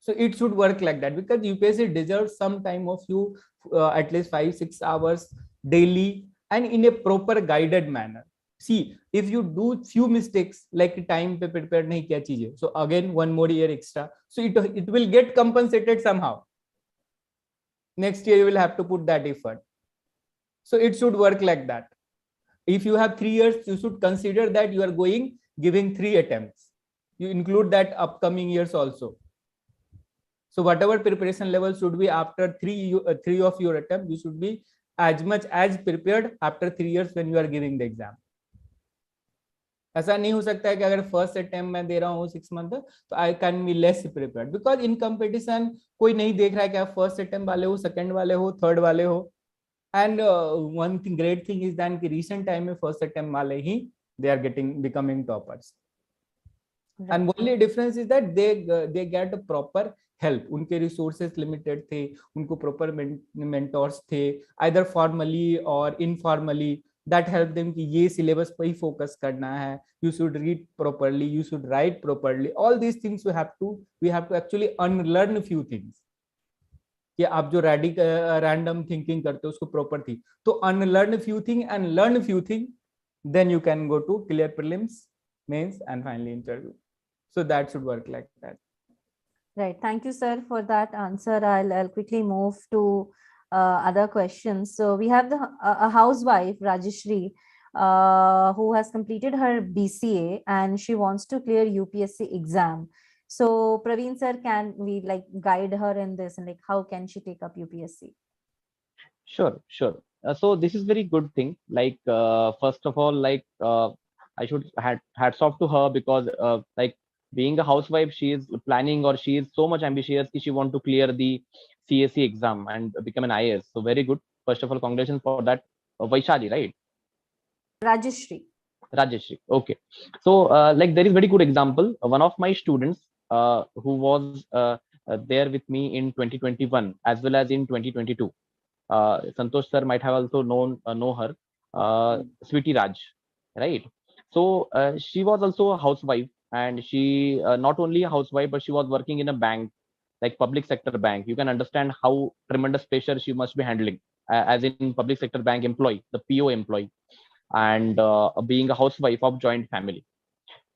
So it should work like that, because UPSC deserves some time of you, at least 5-6 hours daily and in a proper guided manner. See, if you do few mistakes like time pe prepare nahi kiya cheeze, so again 1 more year extra, so it will get compensated somehow. Next year you will have to put that effort. So it should work like that. If you have 3 years, you should consider that you are giving 3 attempts. You include that upcoming years also. So whatever preparation level should be after 3 of your attempt, you should be as much as prepared after 3 years when you are giving the exam. ऐसा नहीं हो सकता है कि अगर first attempt मैं दे रहा हूँ 6 मंथ तो I can be less prepared, because in competition कोई नहीं देख रहा है कि आप फर्स्ट अटेम्प्ट वाले हो, सेकंड वाले हो, थर्ड वाले हो. And one thing great thing is that कि रीसेंट टाइम में फर्स्ट अटेम्प्ट वाले ही they are becoming toppers. And only difference is that they get a proper help. उनके resources limited थे, उनको proper mentors थे, either formally or informally, that help them कि ये syllabus पे ही focus करना है, you should read properly, you should write properly. All these things we have to actually unlearn a few things. कि आप जो रैंडम थिंकिंग करते हो उसको प्रॉपर थी, तो unlearn few thing and learn few thing, then you can go to clear prelims, mains and finally interview. So that should work like that. Right. Thank you, sir, for that answer. I'll quickly move to other questions. So we have a housewife, Rajeshri, who has completed her BCA and she wants to clear UPSC exam. So Praveen sir, can we like guide her in this, and like how can she take up UPSC? Sure, sure. So this is very good thing. Like first of all, like I should hats off to her because like being a housewife, she is planning or she is so much ambitious that she want to clear the CSE exam and become an IAS. So very good. First of all, congratulations for that, Vaishali, right? Rajeshri. Rajeshri. Okay. So like there is very good example. One of my students who was there with me in 2021 as well as in 2022. Santosh sir might have also know her, Sweetie Raj, right? So she was also a housewife, and she not only a housewife, but she was working in a bank, like public sector bank. You can understand how tremendous pressure she must be handling as in public sector bank employee, the PO employee, and being a housewife of joint family.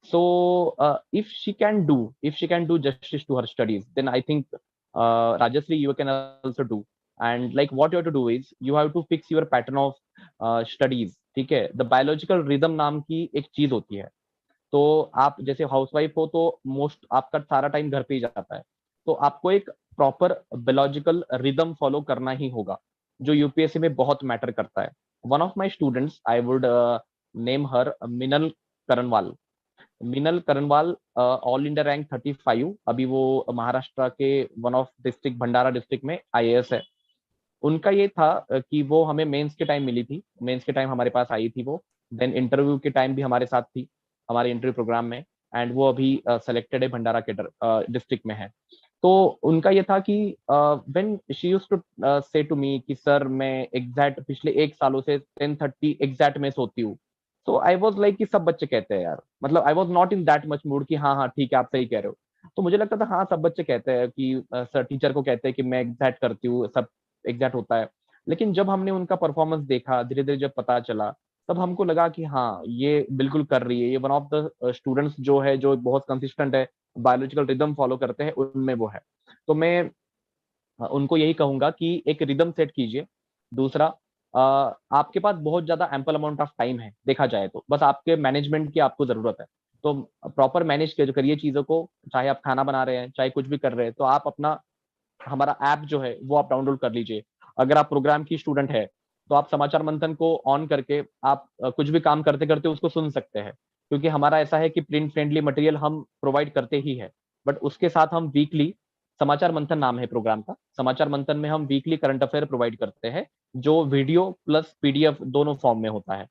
So if she can do justice to her studies, then I think Rajasri, you can also do. And like what you have to do is you have to fix your pattern of studies. ठीक है, the biological rhythm नाम की एक चीज होती है. तो आप जैसे हाउसवाइफ हो तो मोस्ट आपका सारा टाइम घर पे ही जाता है, तो आपको एक प्रॉपर बायोलॉजिकल रिदम फॉलो करना ही होगा, जो यूपीएससी में बहुत मैटर करता है. One of my students, I would name her Minal Karanwal. Minal Karanwal all India rank 35. अभी वो महाराष्ट्र के one of district Bhandara district में आईएएस है. उनका ये था कि वो हमें मेंस के टाइम मिली थी, मेंस के टाइम हमारे पास आई थी वो. देन इंटरव्यू के टाइम भी हमारे साथ थी, हमारे इंटरव्यू प्रोग्राम में. एंड वो अभी सेलेक्टेड है, भंडारा के डिस्ट्रिक्ट में है. तो उनका ये था कि व्हेन शी यूज्ड टू से टू मी कि सर मैं एग्जैक्ट पिछले 1 सालों से 10:30 एग्जैक्ट में सोती हूँ. तो आई वाज लाइक कि सब बच्चे कहते हैं यार, मतलब I was not in that much mood कि हाँ हाँ ठीक है आप सही कह रहे हो. तो मुझे लगता था हाँ सब बच्चे कहते हैं कि सर टीचर को कहते हैं कि मैं एग्जैक्ट करती हूँ, सब एग्जैक्ट होता है. लेकिन जब हमने उनका परफॉर्मेंस देखा, धीरे धीरे जब पता चला, तब हमको लगा कि हाँ ये बिल्कुल कर रही है. ये वन ऑफ द स्टूडेंट्स जो है, जो बहुत कंसिस्टेंट है, बायोलॉजिकल रिदम फॉलो करते हैं, उनमें वो है. तो मैं उनको यही कहूंगा कि एक रिदम सेट कीजिए. दूसरा, आपके पास बहुत ज्यादा एम्पल अमाउंट ऑफ टाइम है देखा जाए तो, बस आपके मैनेजमेंट की आपको जरूरत है. तो प्रॉपर मैनेज करिए चीजों को, चाहे आप खाना बना रहे हैं, चाहे कुछ भी कर रहे हैं, तो आप अपना हमारा ऐप जो है वो आप डाउनलोड कर लीजिए. अगर आप प्रोग्राम की स्टूडेंट है तो आप समाचार मंथन को ऑन करके आप कुछ भी काम करते करते उसको सुन सकते हैं. क्योंकि हमारा ऐसा है कि प्रिंट फ्रेंडली मटेरियल हम प्रोवाइड करते ही है, बट उसके साथ हम वीकली, समाचार मंथन नाम है प्रोग्राम का, समाचार मंथन में हम वीकली करंट अफेयर प्रोवाइड करते हैं, जो वीडियो प्लस पीडीएफ दोनों फॉर्म में होता है.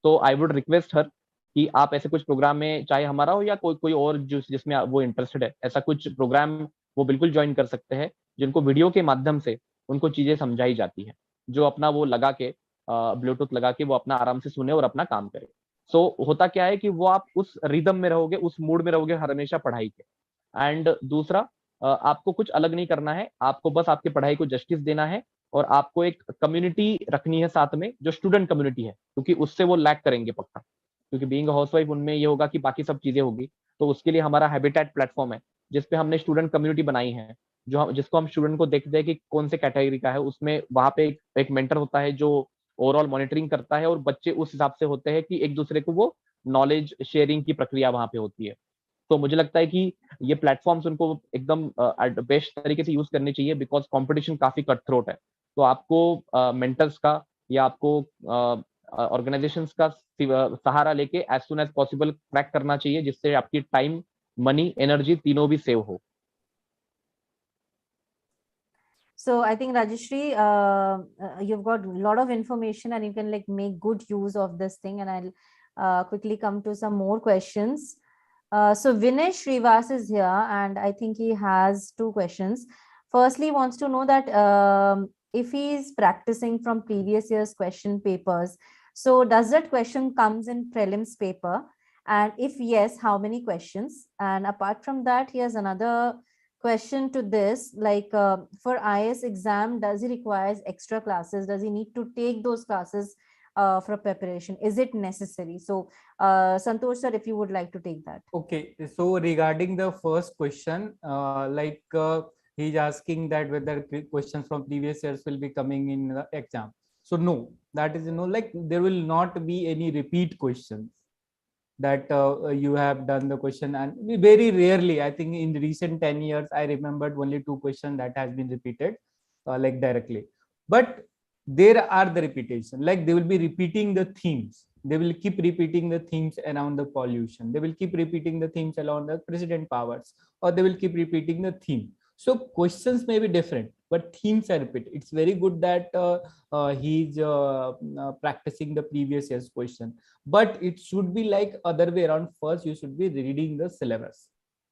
तो आई वुड रिक्वेस्ट हर कि आप ऐसे कुछ प्रोग्राम में, चाहे हमारा हो या कोई कोई और जिसमें वो इंटरेस्टेड है, ऐसा कुछ प्रोग्राम वो बिल्कुल ज्वाइन कर सकते हैं, जिनको वीडियो के माध्यम से उनको चीजें समझाई जाती है, जो अपना वो लगा के ब्लूटूथ लगा के वो अपना आराम से सुने और अपना काम करे. सो होता क्या है कि वो आप उस रिदम में रहोगे, उस मूड में रहोगे हर हमेशा पढ़ाई के. एंड दूसरा, आपको कुछ अलग नहीं करना है, आपको बस आपकी पढ़ाई को जस्टिस देना है, और आपको एक कम्युनिटी रखनी है साथ में, जो स्टूडेंट कम्युनिटी है, क्योंकि उससे वो लैक करेंगे पक्का. क्योंकि बीइंग हाउसवाइफ उनमें ये होगा कि बाकी सब चीजें होगी. तो उसके लिए हमारा हैबिटेट प्लेटफॉर्म है, जिसपे हमने स्टूडेंट कम्युनिटी बनाई है, जिसको हम स्टूडेंट को देखते हैं कि कौन से कैटेगरी का है. उसमें वहां पे एक मेंटर होता है जो ओवरऑल मॉनिटरिंग करता है, और बच्चे उस हिसाब से होते हैं कि एक दूसरे को वो नॉलेज शेयरिंग की प्रक्रिया वहां पे होती है. तो मुझे लगता है कि ये प्लेटफॉर्म्स उनको एकदम बेस्ट तरीके से यूज करने चाहिए, बिकॉज कंपटीशन काफी कट थ्रोट है. तो आपको मेंटर्स का या आपको ऑर्गेनाइजेशंस का सहारा लेके as soon as possible crack करना चाहिए, जिससे आपकी टाइम, मनी, एनर्जी तीनों भी सेव हो. So I think Rajeshri, you've got a lot of information and you can like make good use of this thing. And I'll quickly come to some more questions. So Vinay Shrivas is here, and I think he has two questions. Firstly, he wants to know that if he is practicing from previous year's question papers, so does that question comes in prelims paper? And if yes, how many questions? And apart from that, he has another question to this, like for IAS exam, does he requires extra classes? Does he need to take those classes for preparation? Is it necessary? So Santosh sir, if you would like to take that. Okay, so regarding the first question, he's asking that whether questions from previous years will be coming in the exam. So no, that is like there will not be any repeat questions that you have done the question, and very rarely, I think in recent 10 years, I remembered only 2 questions that has been repeated like directly. But there are the repetition, like they will be repeating the themes. They will keep repeating the themes around the pollution. They will keep repeating the themes around the president powers, or they will keep repeating the theme. So questions may be different, but themes are repeated. It's very good that he's practicing the previous year's question, but it should be like other way around. First you should be reading the syllabus,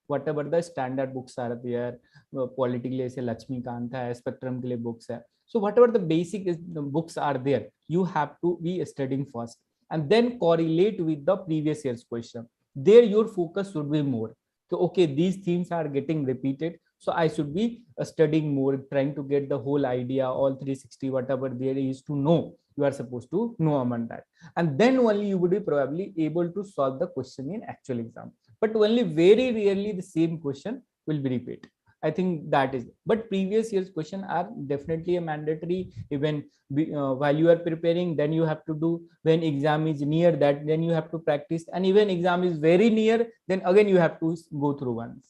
whatever the standard books are there. Political के लिए से लक्ष्मीकांत है, spectrum के लिए books है. So whatever the basic books are there, you have to be studying first and then correlate with the previous year's question. There your focus should be more. So okay, these themes are getting repeated, so I should be studying more, trying to get the whole idea, all 360, whatever there is to know, you are supposed to know among that, and then only you would be probably able to solve the question in actual exam. But only very rarely the same question will be repeated. I think that is, but previous year's question are definitely a mandatory. Even while you are preparing, then you have to do. When exam is near, that then you have to practice, and even exam is very near, then again you have to go through once.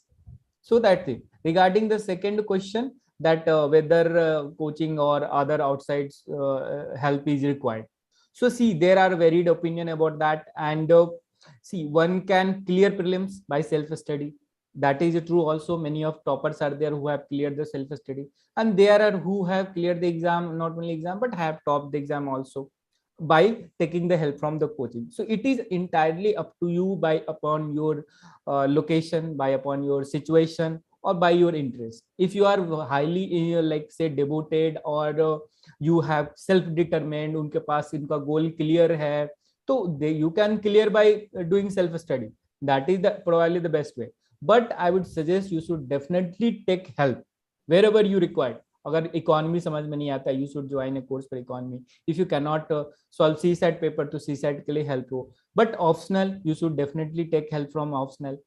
So that thing. Regarding the second question, that whether coaching or other outside help is required. So see, there are varied opinion about that, and see, one can clear prelims by self-study. That is true also. Many of toppers are there who have cleared the self-study, and there are who have cleared the exam, not only exam, but have topped the exam also by taking the help from the coaching. So it is entirely up to you, by upon your location, by upon your situation, or by your interest. If you are highly like say devoted, or you have self-determined, उनके पास इनका goal clear है, तो you can clear by doing self-study. That is probably the best way. But I would suggest you should definitely take help wherever you require. अगर economy समझ में नहीं आता, you should join a course for economy. If you cannot solve CSAT paper, तो CSAT के लिए help हो. But optional, you should definitely take help from optional.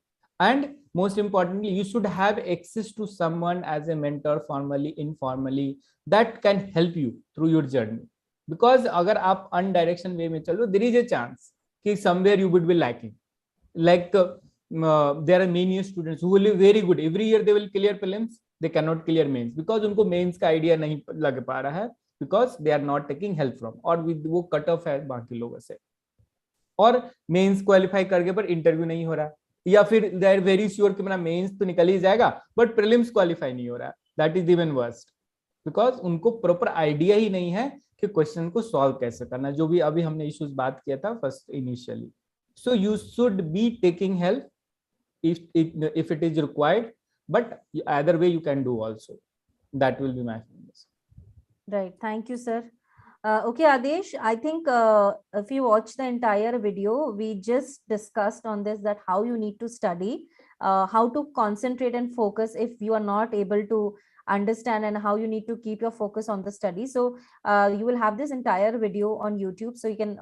And most importantly, you should have access to someone as a mentor, formally, informally, that can help you through your journey. Because अगर आप undirection way में चलो, there is a chance कि somewhere you would be lacking. Like there are many students who will be very good. Every year they will clear prelims, they cannot clear mains because उनको mains का idea नहीं लग पा रहा है, because they are not taking help from, और वो cut off है बाकी लोगों से, और मेंस क्वालिफाई करके पर इंटरव्यू नहीं हो रहा, या फिर दे आर वेरी श्योर कि मेरा मेंस तो निकल ही जाएगा बट प्रीलिम्स क्वालिफाई नहीं हो रहा. That is even worst, because उनको प्रॉपर आइडिया ही नहीं है कि क्वेश्चन को सॉल्व कैसे करना, जो भी अभी हमने इश्यूज बात किया था first initially. So you should be taking help if it is required, but either way you can do also. That will be my findings. Right, thank you sir. Okay Adesh, I think if you watch the entire video, we just discussed on this, that how you need to study, how to concentrate and focus if you are not able to understand, and how you need to keep your focus on the study. So you will have this entire video on YouTube, so you can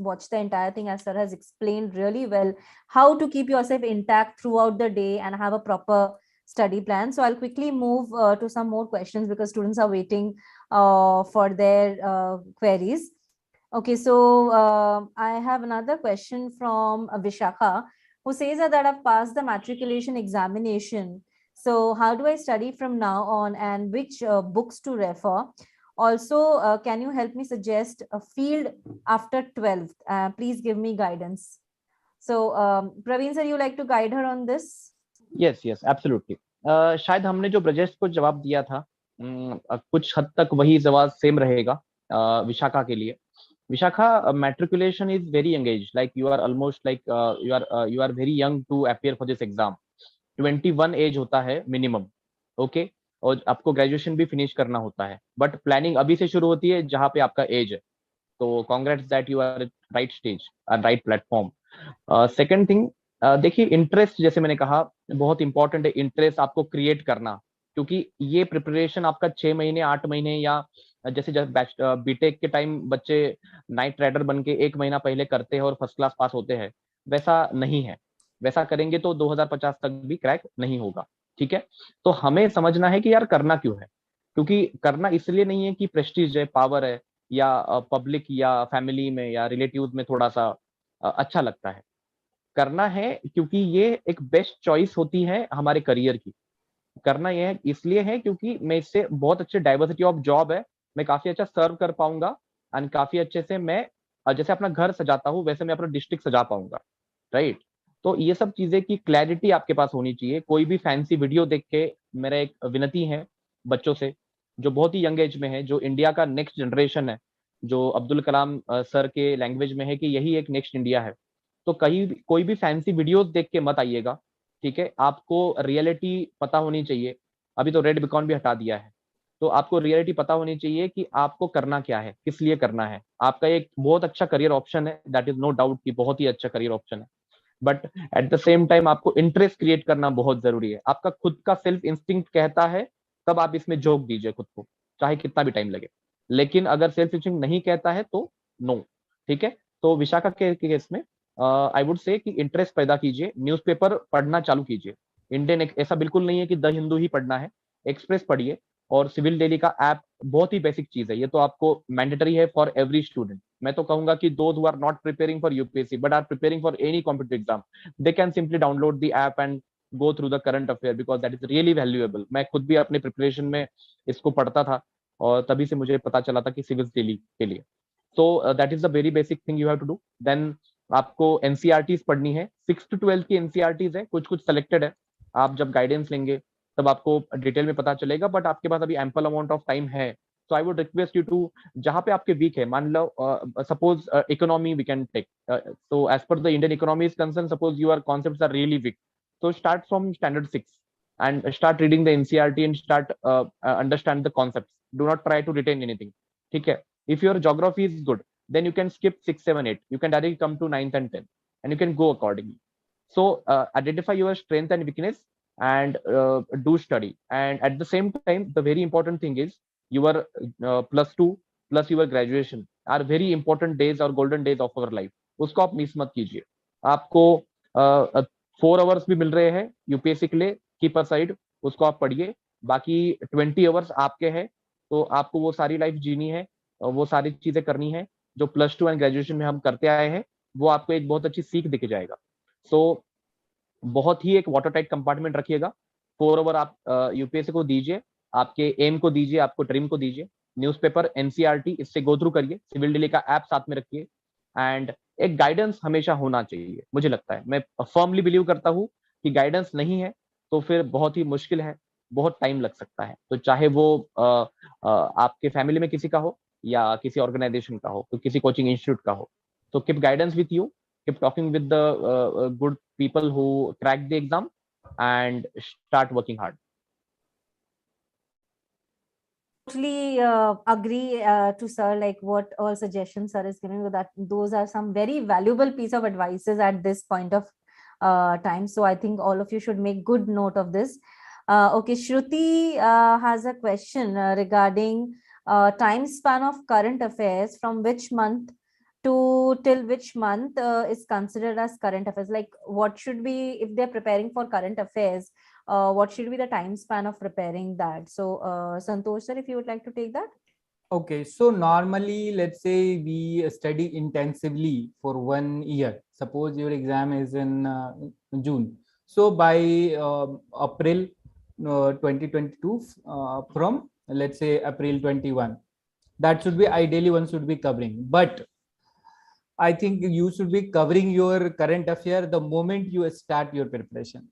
watch the entire thing, as sir has explained really well how to keep yourself intact throughout the day and have a proper study plan. So I'll quickly move to some more questions because students are waiting for their queries. Okay, so I have another question from Vishakha, who says that I've passed the matriculation examination. So how do I study from now on, and which books to refer? Also, can you help me suggest a field after 12th? Please give me guidance. So Praveen sir, you like to guide her on this? Yes, absolutely. शायद हमने जो ब्रजेश को जवाब दिया था कुछ हद तक वही जवाब सेम रहेगा विशाखा के लिए. Vishakha, matriculation is very young age, like you are almost like you are very young to appear for this exam. 21 as होता है मिनिमम, ओके, और आपको ग्रेजुएशन भी फिनिश करना होता है, बट प्लानिंग अभी से शुरू होती है जहाँ पे आपका एज है. तो congrats that you are right stage, right platform. Second thing, देखिए इंटरेस्ट, जैसे मैंने कहा, बहुत इंपॉर्टेंट है इंटरेस्ट आपको क्रिएट करना, क्योंकि ये प्रिपरेशन आपका 6 महीने 8 महीने या जैसे जब बीटेक के टाइम बच्चे नाइट राइडर बन के 1 महीना पहले करते हैं और फर्स्ट क्लास पास होते हैं, वैसा नहीं है। वैसा करेंगे तो 2050 तक भी क्रैक नहीं होगा। ठीक है, तो हमें समझना है कि यार करना क्यों है, क्योंकि करना इसलिए नहीं है कि प्रेस्टीज है, पावर है, या पब्लिक या फैमिली में या रिलेटिव्स में थोड़ा सा अच्छा लगता है। करना है क्योंकि ये एक बेस्ट चॉइस होती है हमारे करियर की। करना यह इसलिए है क्योंकि मैं इससे बहुत अच्छे डाइवर्सिटी ऑफ जॉब है, मैं काफी अच्छा सर्व कर पाऊंगा, एंड काफी अच्छे से मैं जैसे अपना घर सजाता हूँ वैसे मैं अपना डिस्ट्रिक्ट सजा पाऊंगा। राइट, तो ये सब चीजें की क्लैरिटी आपके पास होनी चाहिए। कोई भी फैंसी वीडियो देख के, मेरा एक विनती है बच्चों से जो बहुत ही यंग एज में है, जो इंडिया का नेक्स्ट जनरेशन है, जो अब्दुल कलाम सर के लैंग्वेज में है कि यही एक नेक्स्ट इंडिया है, तो कहीं कोई भी फैंसी वीडियोस देख के मत आइएगा। ठीक है, आपको रियलिटी पता होनी चाहिए। अभी तो रेड बिकॉन भी हटा दिया है, तो आपको रियलिटी पता होनी चाहिए कि आपको करना क्या है, किस लिए करना है। आपका एक बहुत अच्छा करियर ऑप्शन है, दैट इज नो डाउट कि बहुत ही अच्छा करियर ऑप्शन है, but at the same time आपको इंटरेस्ट क्रिएट करना बहुत जरूरी है। आपका खुद का सेल्फ इंस्टिंक्ट कहता है तब आप इसमें झोंक दीजिए खुद को, चाहे कितना भी टाइम लगे। लेकिन अगर सेल्फ इंस्टिंक्ट नहीं कहता है तो नो। ठीक है, तो विशाखा के केस में आई वुड से कि इंटरेस्ट पैदा कीजिए, न्यूज़पेपर पढ़ना चालू कीजिए। इंडियन ऐसा बिल्कुल नहीं है कि द हिंदू ही पढ़ना है, एक्सप्रेस पढ़िए, और सिविल डेली का ऐप बहुत ही बेसिक चीज है, ये तो आपको मैंडेटरी है फॉर एवरी स्टूडेंट। मैं तो कहूंगा कि those who are not preparing for UPSC but are preparing for any competitive exam, they can simply download the app and go through the current affair, because that is really valuable. मैं खुद भी अपने preparation में इसको पढ़ता था, और तभी से मुझे पता चला था कि सिविल डेली के लिए। So that is the very basic thing you have to do. Then आपको एनसीईआरटीज पढ़नी है, 6 to 12 की एनसीईआरटीज है, कुछ कुछ सेलेक्टेड है। आप जब गाइडेंस लेंगे तब आपको डिटेल में पता चलेगा, बट आपके पास अभी एम्पल अमाउंट ऑफ टाइम है। So I would request you to, जहां पे आपके वीक है, मान लो suppose economy we can take, so as per the Indian economy is concerned, suppose your concepts are really weak, so start from standard 6 and start reading the NCERT and start understand the concepts. Do not try to retain anything. ठीक है, if your geography is good, then you can skip 6 7 8, you can directly come to 9th and 10th, and you can go accordingly. So identify your strength and weakness, and do study. And at the same time, the very important thing is your plus 2 plus your graduation are very important days or golden days of our life, उसको आप miss मत कीजिए। आपको 4 hours भी मिल रहे हैं UPSC के लिए, कीप असाइड, उसको आप पढ़िए। बाकी 20 आवर्स आपके हैं, तो आपको वो सारी लाइफ जीनी है, वो सारी चीजें करनी है जो प्लस 2 एंड ग्रेजुएशन में हम करते आए हैं, वो आपको एक बहुत अच्छी सीख दिख जाएगा। सो बहुत ही एक वाटर टाइट कंपार्टमेंट रखिएगा। 4 आवर आप यूपीएससी को दीजिए, आपके एम को दीजिए, आपको ड्रीम को दीजिए। न्यूज़पेपर एनसीईआरटी इससे गो थ्रू करिए, सिविल डिली का ऐप साथ में रखिए, एंड एक गाइडेंस हमेशा होना चाहिए। मुझे लगता है, मैं फर्मली बिलीव करता हूँ कि गाइडेंस नहीं है तो फिर बहुत ही मुश्किल है, बहुत टाइम लग सकता है। तो चाहे वो आपके फैमिली में किसी का हो या किसी ऑर्गेनाइजेशन का हो, तो किसी कोचिंग इंस्टीट्यूट का हो, तो keep guidance with you, keep talking with the good people who crack the exam, and start working hard. Totally agree to sir, like what all suggestions sir is giving, that those are some very valuable piece of advices at this point of time. So I think all of you should make good note of this. Okay, Shruti has a question regarding time span of current affairs, from which month to till which month is considered as current affairs. Like what should be, if they're preparing for current affairs, what should be the time span of preparing that? So Santosh sir, if you would like to take that. Okay, so normally, let's say we study intensively for 1 year. Suppose your exam is in June. So by April 2022, from let's say April 21, that should be ideally one should be covering. But I think you should be covering your current affair the moment you start your preparation.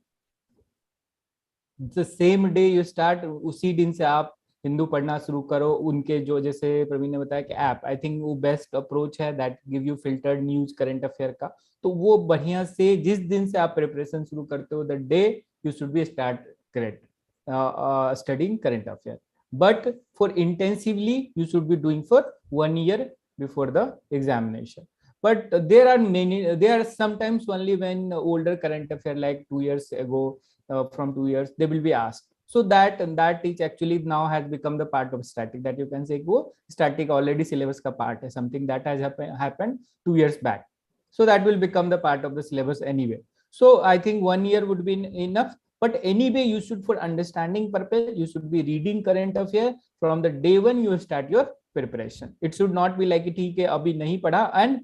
The same day you start, उसी दिन से आप हिंदू पढ़ना शुरू करो। उनके जो, जैसे प्रवीण ने बताया कि ऐप, आई थिंक वो बेस्ट अप्रोच है, that give you filtered news current affair का। तो वो बढ़िया से जिस दिन से आप प्रिपरेशन शुरू करते हो, the day you should be start correct studying current affair. But for intensively you should be doing for 1 year before the examination. But there are sometimes only when older current affair like 2 years ago from 2 years, they will be asked. So that is actually now has become the part of static, that you can say go static already syllabus ka part hai, something that has happened 2 years back. So that will become the part of the syllabus anyway. So I think 1 year would be enough. But anyway, you should, for understanding purpose, you should be reading current affair from the day when you start your preparation. It should not be like ठीक है अभी नहीं पढ़ा and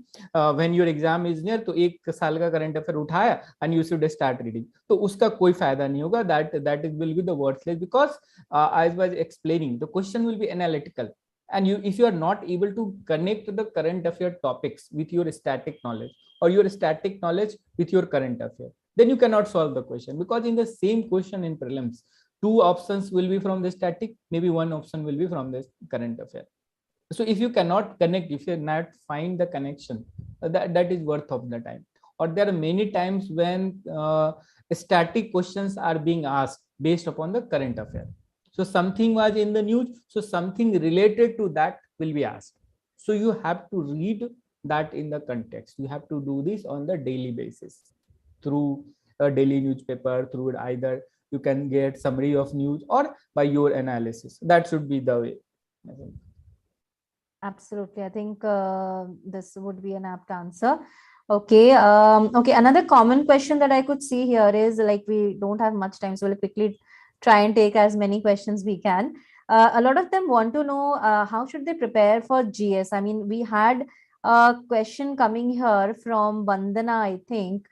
when your exam is near तो एक साल का current affair उठाया and you should start reading. तो उसका कोई फायदा नहीं होगा. That will be the worthless, because as I was explaining, the question will be analytical, and if you are not able to connect the current affair topics with your static knowledge, or your static knowledge with your current affair, then you cannot solve the question. Because in the same question in prelims, 2 options will be from the static, maybe 1 option will be from the current affair. So if you cannot connect, if you not find the connection, that is worth of the time. Or there are many times when static questions are being asked based upon the current affair. So something was in the news, so something related to that will be asked. So you have to read that in the context. You have to do this on the daily basis through a daily newspaper, through either you can get summary of news or by your analysis. That should be the way. Absolutely. I think this would be an apt answer. Okay. Okay. Another common question that I could see here is, like, we don't have much time, so we'll quickly try and take as many questions we can. A lot of them want to know how should they prepare for GS. I mean, we had a question coming here from Vandana, I think.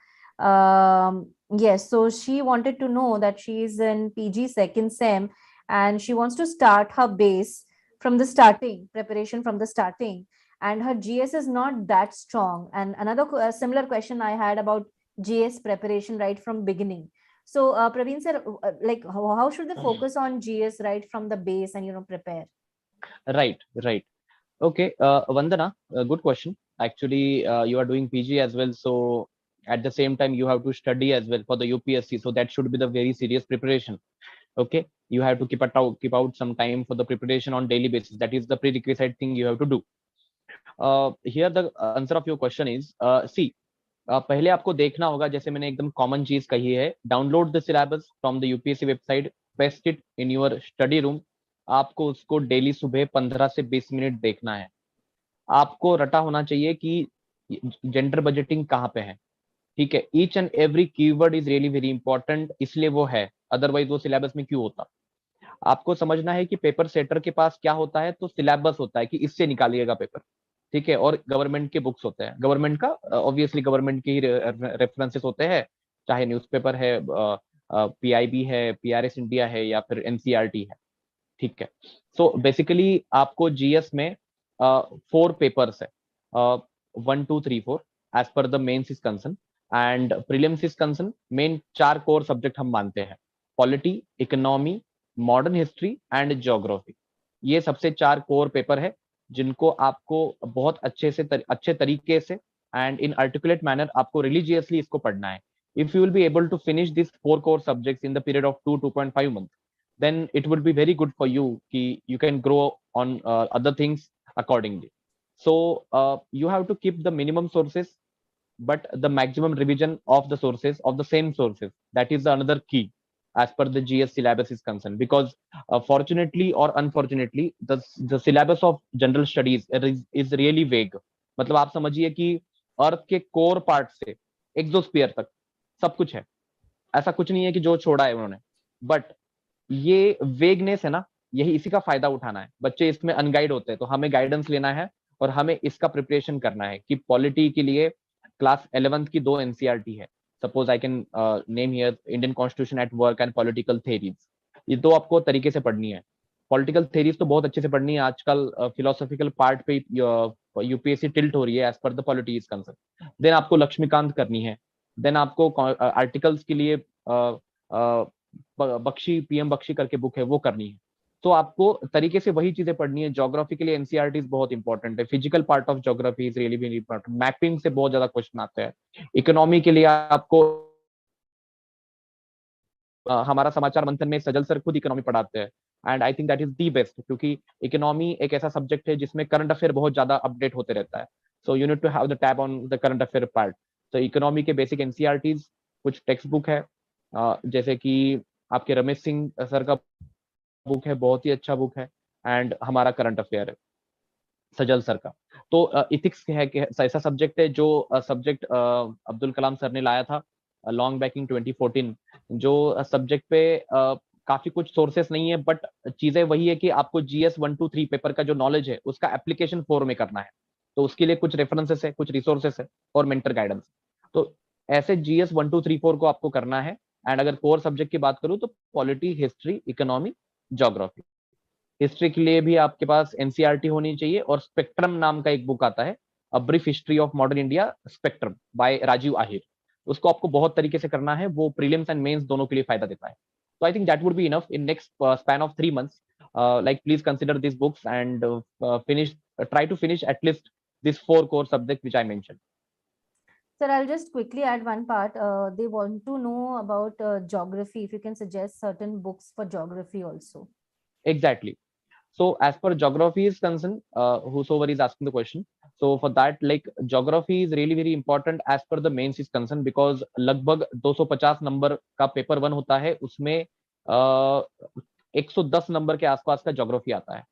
Yes, so she wanted to know that she is in PG second sem and she wants to start her base from the starting, preparation from the starting, and her GS is not that strong. And another similar question I had about GS preparation right from beginning. So Praveen sir, like how should they focus on GS right from the base and prepare? Right. Okay, Vandana, good question. Actually, you are doing PG as well, so at the same time you have to study as well for the UPSC. So that should be the very serious preparation. Okay, you have to keep out some time for the preparation on daily basis. That is the prerequisite thing you have to do. Here the answer of your question is, see, पहले आपको देखना होगा, जैसे मैंने एकदम common चीज कही है, download the syllabus from the UPSC website, paste it in your study room. आपको उसको डेली सुबह 15 से 20 मिनट देखना है. आपको रटा होना चाहिए कि जेंडर बजटिंग कहाँ पे है. ठीक है, each and every keyword is really very important, इसलिए वो है, अदरवाइज वो सिलेबस में क्यों होता. आपको समझना है कि पेपर सेटर के पास क्या होता है, तो सिलेबस होता है कि इससे निकालिएगा पेपर. ठीक है, और गवर्नमेंट के बुक्स होते हैं, गवर्नमेंट का ऑब्वियसली गवर्नमेंट के ही रेफरेंसेस होते हैं, चाहे न्यूज़पेपर है, पीआईबी है, पीआरएस इंडिया है, या फिर एनसीईआरटी है. ठीक है, सो बेसिकली आपको जीएस में 4 पेपर्स है, 1 2 3 4 as per the mains is concern, and prelims is concern. Main 4 core subject हम मानते हैं, polity, economy, modern history and geography. ये सबसे 4 कोर पेपर है जिनको आपको बहुत अच्छे तरीके से एंड इन आर्टिकुलेट मैनर आपको रिलीजियसली इसको पढ़ना है. If you will be able to finish this 4 core subjects in the period of 2.5 months, then it would be very good for you ki you can grow on other things accordingly. So you have to keep the minimum sources but the maximum revision of the sources of the same sources. That is another key as per the GS syllabus is concerned, because fortunately or unfortunately the syllabus of general studies is really vague. मतलब आप समझिए कि अर्थ के core part से exosphere तक सब कुछ है, ऐसा कुछ नहीं है कि जो छोड़ा है उन्होंने. बट ये वेगनेस है ना, यही इसी का फायदा उठाना है. बच्चे इसमें अनगाइड होते हैं, तो हमें गाइडेंस लेना है और हमें इसका प्रिपरेशन करना है कि पॉलिटी के लिए क्लास 11th की 2 एनसीईआरटी है. Suppose I can name here Indian constitution at work and political theories. ये 2 आपको तरीके से पढ़नी है. पॉलिटिकल थेरीज तो बहुत अच्छे से पढ़नी है, आजकल फिलोसॉफिकल पार्ट पे यूपीएससी टिल्ट हो रही है as per the polity is concern. Then आपको लक्ष्मीकांत करनी है. देन आपको आर्टिकल्स के लिए बख्शी, पीएम बख्शी करके बुक है, वो करनी है. तो आपको तरीके से वही चीजें पढ़नी है. ज्योग्राफी के लिए एनसीईआरटी बहुत इंपॉर्टेंट है. Physical part of geography is really very important. Mapping से बहुत ज्यादा क्वेश्चन आते हैं. इकोनॉमी के लिए आपको हमारा समाचार मंथन में सजल सर खुद इकोनॉमी पढ़ाते हैं, and I think that is the best, क्योंकि इकोनॉमी एक ऐसा सब्जेक्ट है जिसमें करंट अफेयर बहुत ज्यादा अपडेट होते रहता है. So you need to have the tab on the current affair part. तो इकोनॉमी के बेसिक एनसीईआरटीज, कुछ टेक्स्ट बुक है, जैसे कि आपके रमेश सिंह सर का बुक है, बहुत ही अच्छा बुक है, एंड हमारा करंट अफेयर है सजल सर का। तो इथिक्स है कि ऐसा सब्जेक्ट है जो सब्जेक्ट अब्दुल कलाम सर ने लाया था लॉन्ग बैक इन 2014, जो सब्जेक्ट पे काफी कुछ सोर्सेस नहीं है, बट चीजें वही है कि आपको जीएस 1 2 3 पेपर का जो नॉलेज है उसका एप्लीकेशन 4 में करना है। तो उसके लिए कुछ रेफरेंसेस है, कुछ रिसोर्सेस है और मेंटर गाइडेंस। तो ऐसे जीएस 1 2 3 4 को आपको करना है। एंड अगर कोर सब्जेक्ट की बात करूँ तो polity, history, economy, geography. History के लिए भी आपके पास एनसीईआरटी होनी चाहिए, और स्पेक्ट्रम नाम का एक बुक आता है, a brief history of modern India, spectrum by Rajiv Ahir. उसको आपको बहुत तरीके से करना है, वो प्रीलिम्स एंड मेंस दोनों के लिए फायदा देता है। तो I think that would be enough in next span of 3 months। Like please consider these books and finish, try to finish at least these 4 core subjects which I mentioned. Sir, I'll just quickly add one part. They want to know about geography. If you can suggest certain books for geography also. Exactly. So as per geography is concerned, whosoever is asking the question, so for that, like geography is really very important as per the mains is concerned, because लगभग 250 number का paper 1 होता है, उसमें 110 number के आसपास का geography आता है।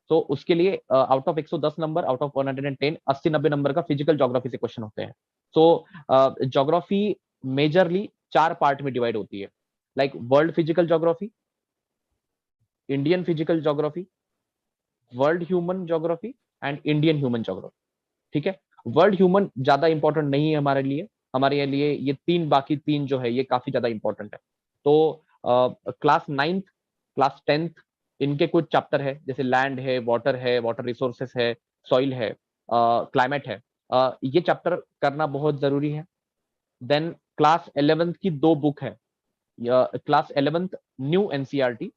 तो उसके लिए out of 110 number, out of 110, 80-90 number का फिजिकल ज्योग्राफी से क्वेश्चन होते हैं। तो ज्योग्राफी मेजरली 4 पार्ट में डिवाइड होती है, like world physical geography, Indian physical geography, world human geography and Indian human geography. ठीक है, वर्ल्ड ह्यूमन ज्यादा इंपॉर्टेंट नहीं है हमारे लिए ये तीन, बाकी तीन जो है ये काफी ज्यादा इंपॉर्टेंट है। तो क्लास 9th, क्लास 10th, इनके कुछ चैप्टर है, जैसे लैंड है, वाटर रिसोर्सेस है, सॉइल है, क्लाइमेट है, ये चैप्टर करना बहुत जरूरी है। देन क्लास 11th की 2 बुक है, class 11th new NCERT,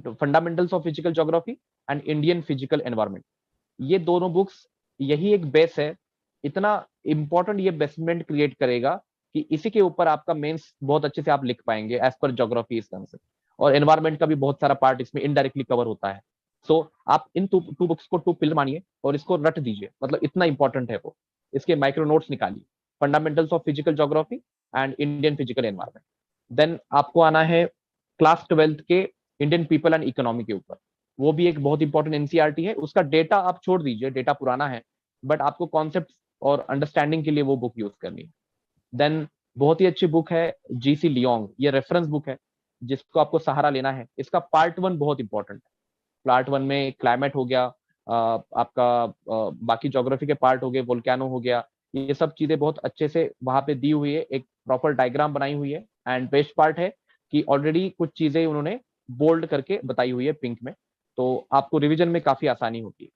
fundamentals of physical geography and Indian physical environment. ये दोनों बुक्स, यही एक बेस है, इतना इंपॉर्टेंट ये बेसमेंट क्रिएट करेगा कि इसी के ऊपर आपका मेंस बहुत अच्छे से आप लिख पाएंगे एज पर ज्योग्राफी इस कंसेप्ट। और एनवायरनमेंट का भी बहुत सारा पार्ट इसमें इनडायरेक्टली कवर होता है। सो आप इन टू बुक्स को 2 पिलर मानिए और इसको रट दीजिए, मतलब इतना इंपॉर्टेंट है वो। इसके माइक्रो नोट्स निकालिए, fundamentals of physical geography and Indian physical environment. Then आपको आना है क्लास 12th के इंडियन पीपल एंड इकोनॉमी के ऊपर। वो भी एक बहुत इंपॉर्टेंट एनसीईआरटी है, उसका डेटा आप छोड़ दीजिए, डेटा पुराना है, बट आपको कॉन्सेप्ट और अंडरस्टैंडिंग के लिए वो बुक यूज करनी है। देन बहुत ही अच्छी बुक है जीसी लियोंग, ये रेफरेंस बुक है जिसको आपको सहारा लेना है। इसका पार्ट 1 बहुत इंपॉर्टेंट है। पार्ट 1 में क्लाइमेट हो गया, आपका बाकी ज्योग्राफी के पार्ट हो गए, वोल्केनो हो गया, ये सब चीजें बहुत अच्छे से वहां पे दी हुई है, एक प्रॉपर डायग्राम बनाई हुई है। एंड बेस्ट पार्ट है कि ऑलरेडी कुछ चीजें उन्होंने बोल्ड करके बताई हुई है पिंक में, तो आपको रिवीजन में काफी आसानी होती है।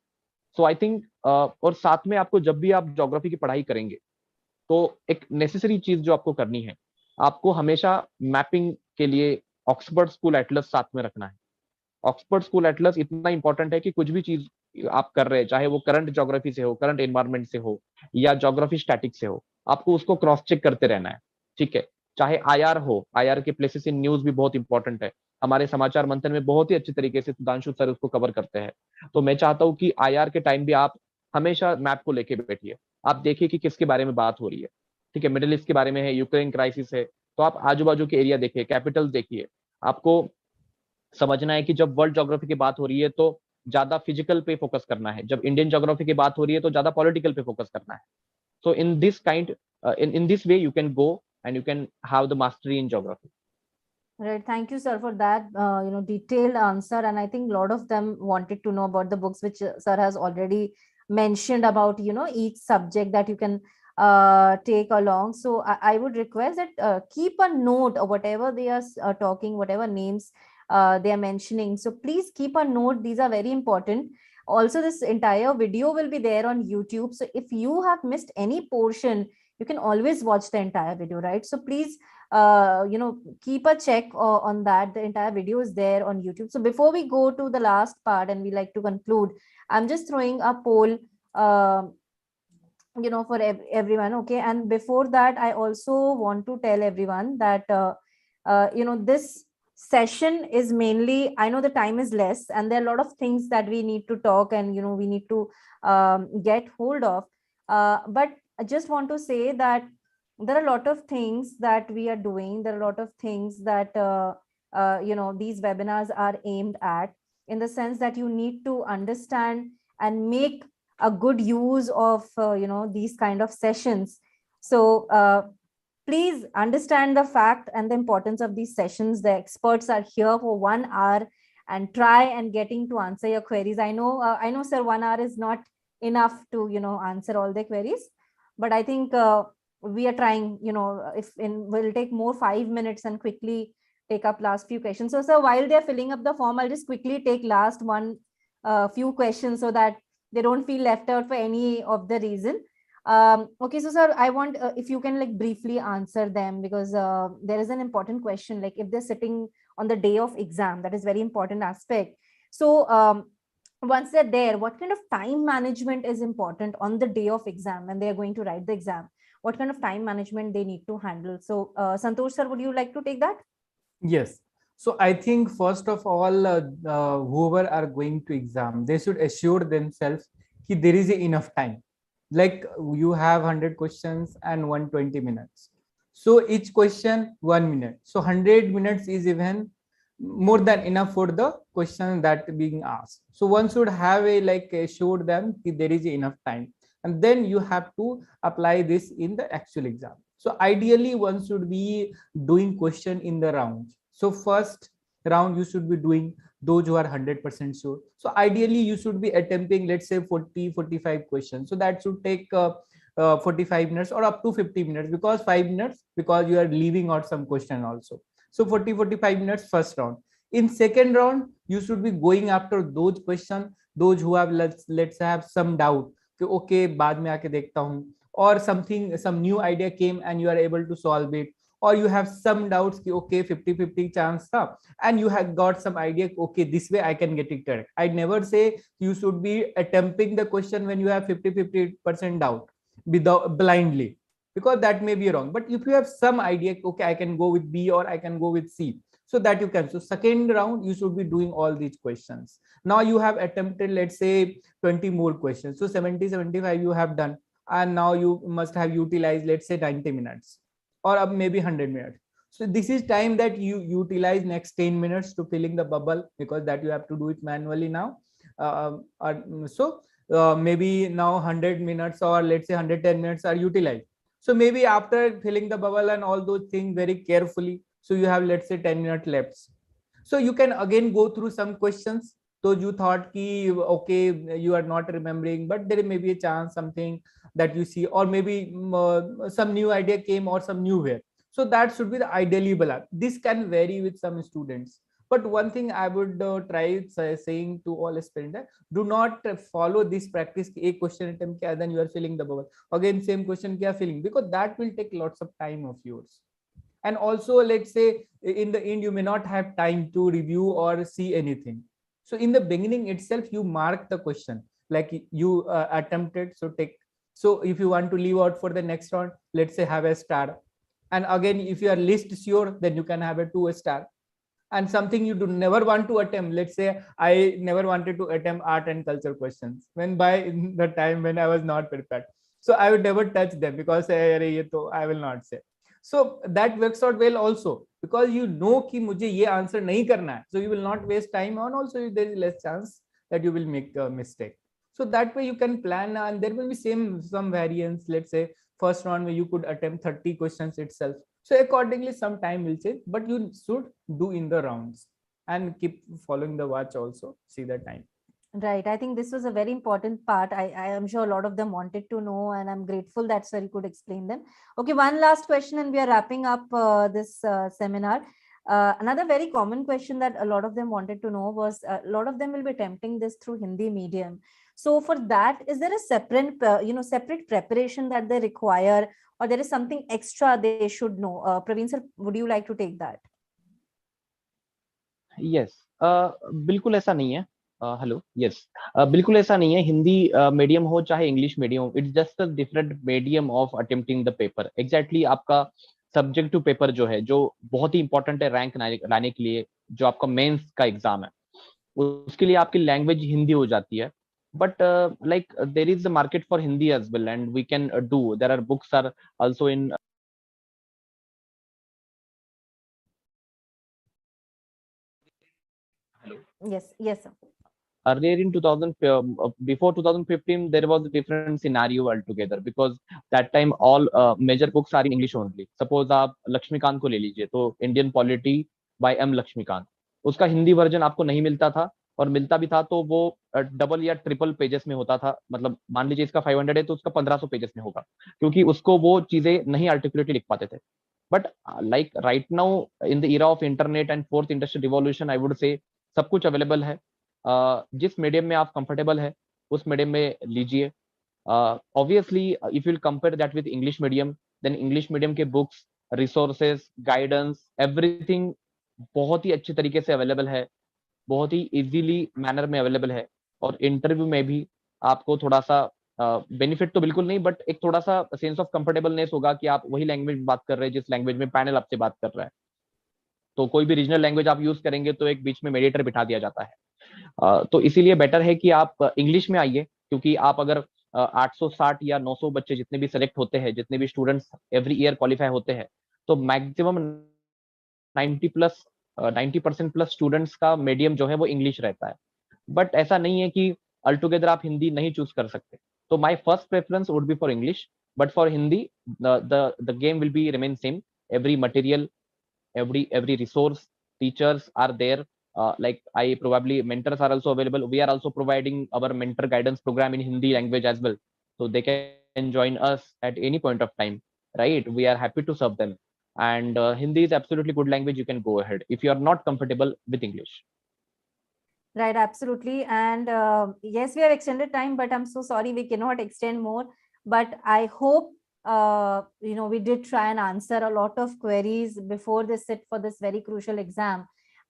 सो आई थिंक, और साथ में आपको जब भी आप ज्योग्राफी की पढ़ाई करेंगे तो एक नेसेसरी चीज जो आपको करनी है, आपको हमेशा मैपिंग के लिए ऑक्सफोर्ड स्कूल एटलस साथ में रखना है। ऑक्सफोर्ड स्कूल एटलस इतना इंपॉर्टेंट है कि कुछ भी चीज आप कर रहे हैं, चाहे वो करंट ज्योग्राफी से हो, करंट एनवायरनमेंट से हो, या ज्योग्राफी स्टैटिक से हो, आपको उसको क्रॉस चेक करते रहना है। ठीक है, चाहे आईआर हो, आईआर के प्लेसेस इन न्यूज भी बहुत इंपॉर्टेंट है। हमारे समाचार मंथन में बहुत ही अच्छे तरीके से सुधांशु सर उसको कवर करते हैं। तो मैं चाहता हूँ कि आईआर के टाइम भी आप हमेशा मैप को लेके बैठिए, आप देखिए कि किसके बारे में बात हो रही है। ठीक है, मिडिल ईस्ट के बारे में है, यूक्रेन क्राइसिस है, तो आप आजू बाजू के एरिया देखिए, कैपिटल देखिए। आपको समझना है कि जब वर्ल्ड ज्योग्राफी की बात हो रही है तो ज्यादा फिजिकल पे फोकस करना है, जब इंडियन ज्योग्राफी की बात हो रही है तो ज्यादा पॉलिटिकल पे फोकस करना है। So in this kind, in this way you can go and you can have the mastery in geography. Right. Thank you, sir, for that detailed answer. And I think a lot of them wanted to know about the books which sir has already mentioned about each subject that you can take along. So I would request that keep a note of whatever they are talking, whatever names they are mentioning. So please keep a note. These are very important. Also, this entire video will be there on YouTube. So if you have missed any portion, you can always watch the entire video, right? So please keep a check on that. The entire video is there on YouTube. So before we go to the last part and we like to conclude, I'm just throwing a poll for everyone. Okay, and before that I also want to tell everyone that this session is mainly, I know the time is less and there are a lot of things that we need to talk and we need to get hold of, but I just want to say that there are a lot of things that we are doing. There are a lot of things that these webinars are aimed at, in the sense that you need to understand and make a good use of these kind of sessions. So please understand the fact and the importance of these sessions. The experts are here for 1 hour and try and getting to answer your queries. I know, sir, 1 hour is not enough to answer all the queries, but I think we are trying. If we'll take more 5 minutes and quickly take up last few questions. So, sir, while they're filling up the form, I'll just quickly take last few questions so that they don't feel left out for any of the reason. Okay, so sir, I want if you can like briefly answer them, because there is an important question, like if they're sitting on the day of exam, that is very important aspect. So once they're there, what kind of time management is important on the day of exam when they are going to write the exam? What kind of time management they need to handle? So Santosh sir, would you like to take that? Yes. So I think first of all, whoever are going to exam, they should assure themselves that there is enough time. Like you have 100 questions and 120 minutes. So each question 1 minute. So 100 minutes is even more than enough for the question that being asked. So one should have a like assured them that there is enough time, and then you have to apply this in the actual exam. So ideally one should be doing question in the rounds. So first round you should be doing those who are 100% sure. So ideally you should be attempting, let's say 40-45 questions. So that should take 45 minutes or up to 50 minutes, because 5 minutes because you are leaving out some question also. So 40-45 minutes first round. In second round you should be going after those questions, those who have let's have some doubt कि okay बाद में आके देखता हूँ, or something, some new idea came and you are able to solve it, or you have some doubts कि okay 50-50 chance था and you have got some idea, okay this way I can get it correct. I never say you should be attempting the question when you have 50-50% doubt without blindly, because that may be wrong. But if you have some idea, okay I can go with B or I can go with C, so that you can. So second round you should be doing all these questions. Now you have attempted, let's say 20 more questions, so 70-75 you have done, and now you must have utilized, let's say 90 minutes or maybe 100 minutes. So this is time that you utilize next 10 minutes to filling the bubble, because that you have to do it manually now. Maybe now 100 minutes or let's say 110 minutes are utilized. So maybe after filling the bubble and all those things very carefully, so you have let's say 10 minutes left. So you can again go through some questions. So you thought ki okay you are not remembering, but there may be a chance something that you see, or maybe some new idea came or some new way. So that should be the ideally balance. This can vary with some students. But one thing I would try saying to all aspirants, do not follow this practice. A question attempt kiya, then you are filling the bubble. Again, same question kiya filling, because that will take lots of time of yours. And also, let's say in the end, you may not have time to review or see anything. So in the beginning itself, you mark the question like you attempted. So take. So if you want to leave out for the next round, let's say have a star. And again, if you are least sure, then you can have a 2 star. And something you do never want to attempt, let's say I never wanted to attempt art and culture questions when by the time when I was not prepared, so I would never touch them, because I will not say. So that works out well also, because you know कि मुझे ये answer नहीं करना है, so you will not waste time, and also there is less chance that you will make a mistake. So that way you can plan, and there will be some variance. Let's say first round where you could attempt 30 questions itself. So accordingly, some time will change, but you should do in the rounds and keep following the watch also, see the time. Right. I think this was a very important part. I am sure a lot of them wanted to know, and I'm grateful that sir could explain them. Okay, one last question, and we are wrapping up this seminar. Another very common question that a lot of them wanted to know was, a lot of them will be attempting this through Hindi medium. So for that, is there a separate preparation that they require, or there is something extra they should know? Praveen sir, would you like to take that? Yes. बिल्कुल ऐसा नहीं है. Hello. Yes. बिल्कुल ऐसा नहीं है. Hindi medium हो चाहे English medium, it's just a different medium of attempting the paper. Exactly आपका सब्जेक्ट टू पेपर जो है, जो बहुत ही इंपॉर्टेंट है रैंक लाने के लिए, जो आपका मेंस का एग्जाम है, उसके लिए आपकी लैंग्वेज हिंदी हो जाती है. But like there is the market for Hindi as well, and we can do. There are books are also in Yes, yes, sir. Earlier in 2000, before 2015, there was a different scenario altogether, because that time all major books are in English only. Suppose आप लक्ष्मीकांत को ले लीजिए, तो Indian polity by M Laxmikanth, उसका Hindi version आपको नहीं मिलता था, और मिलता भी था तो वो डबल या ट्रिपल पेजेस में होता था। मतलब मान लीजिए इसका 500 है तो उसका 1500 पेजेस में होगा, क्योंकि उसको वो चीजें नहीं आर्टिकुलेटली लिख पाते थे। But like right now in the era of internet and fourth industrial revolution, I would say सब कुछ अवेलेबल है। जिस मीडियम में आप कंफर्टेबल है उस मीडियम में लीजिए। Obviously if you compare that with English medium, then English medium के बुक्स, रिसोर्सेज, गाइडेंस, एवरीथिंग बहुत ही अच्छे तरीके से अवेलेबल है, बहुत ही इजीली मैनर में अवेलेबल है। और इंटरव्यू में भी आपको थोड़ा सा बेनिफिट तो बिल्कुल नहीं, बट एक थोड़ा सा सेंस ऑफ कंफर्टेबलनेस होगा कि आप वही लैंग्वेज में बात कर रहे हैं जिस लैंग्वेज में पैनल आपसे बात कर रहा है। तो कोई भी रीजनल लैंग्वेज आप यूज करेंगे तो एक बीच में मेडिएटर बिठा दिया जाता है। तो इसीलिए बेटर है कि आप इंग्लिश में आइए, क्योंकि आप अगर 860 या 900 बच्चे जितने भी सेलेक्ट होते हैं, जितने भी स्टूडेंट्स एवरी ईयर क्वालिफाई होते हैं, तो मैक्सिमम 90% प्लस स्टूडेंट्स का मीडियम जो है वो इंग्लिश रहता है। बट ऐसा नहीं है कि altogether आप हिंदी नहीं चूज कर सकते। तो my first preference would be for English, but for Hindi the game will be remain same. Every material, every resource, teachers are there. Like I probably mentors are also available. We are also providing our mentor guidance program in Hindi language as well, so they can join us at any point of time, right? We are happy to serve them. And Hindi is absolutely good language. You can go ahead if you are not comfortable with English. Right, absolutely. And yes, we have extended time, but I'm so sorry we cannot extend more. But I hope we did try and answer a lot of queries before this sit for this very crucial exam.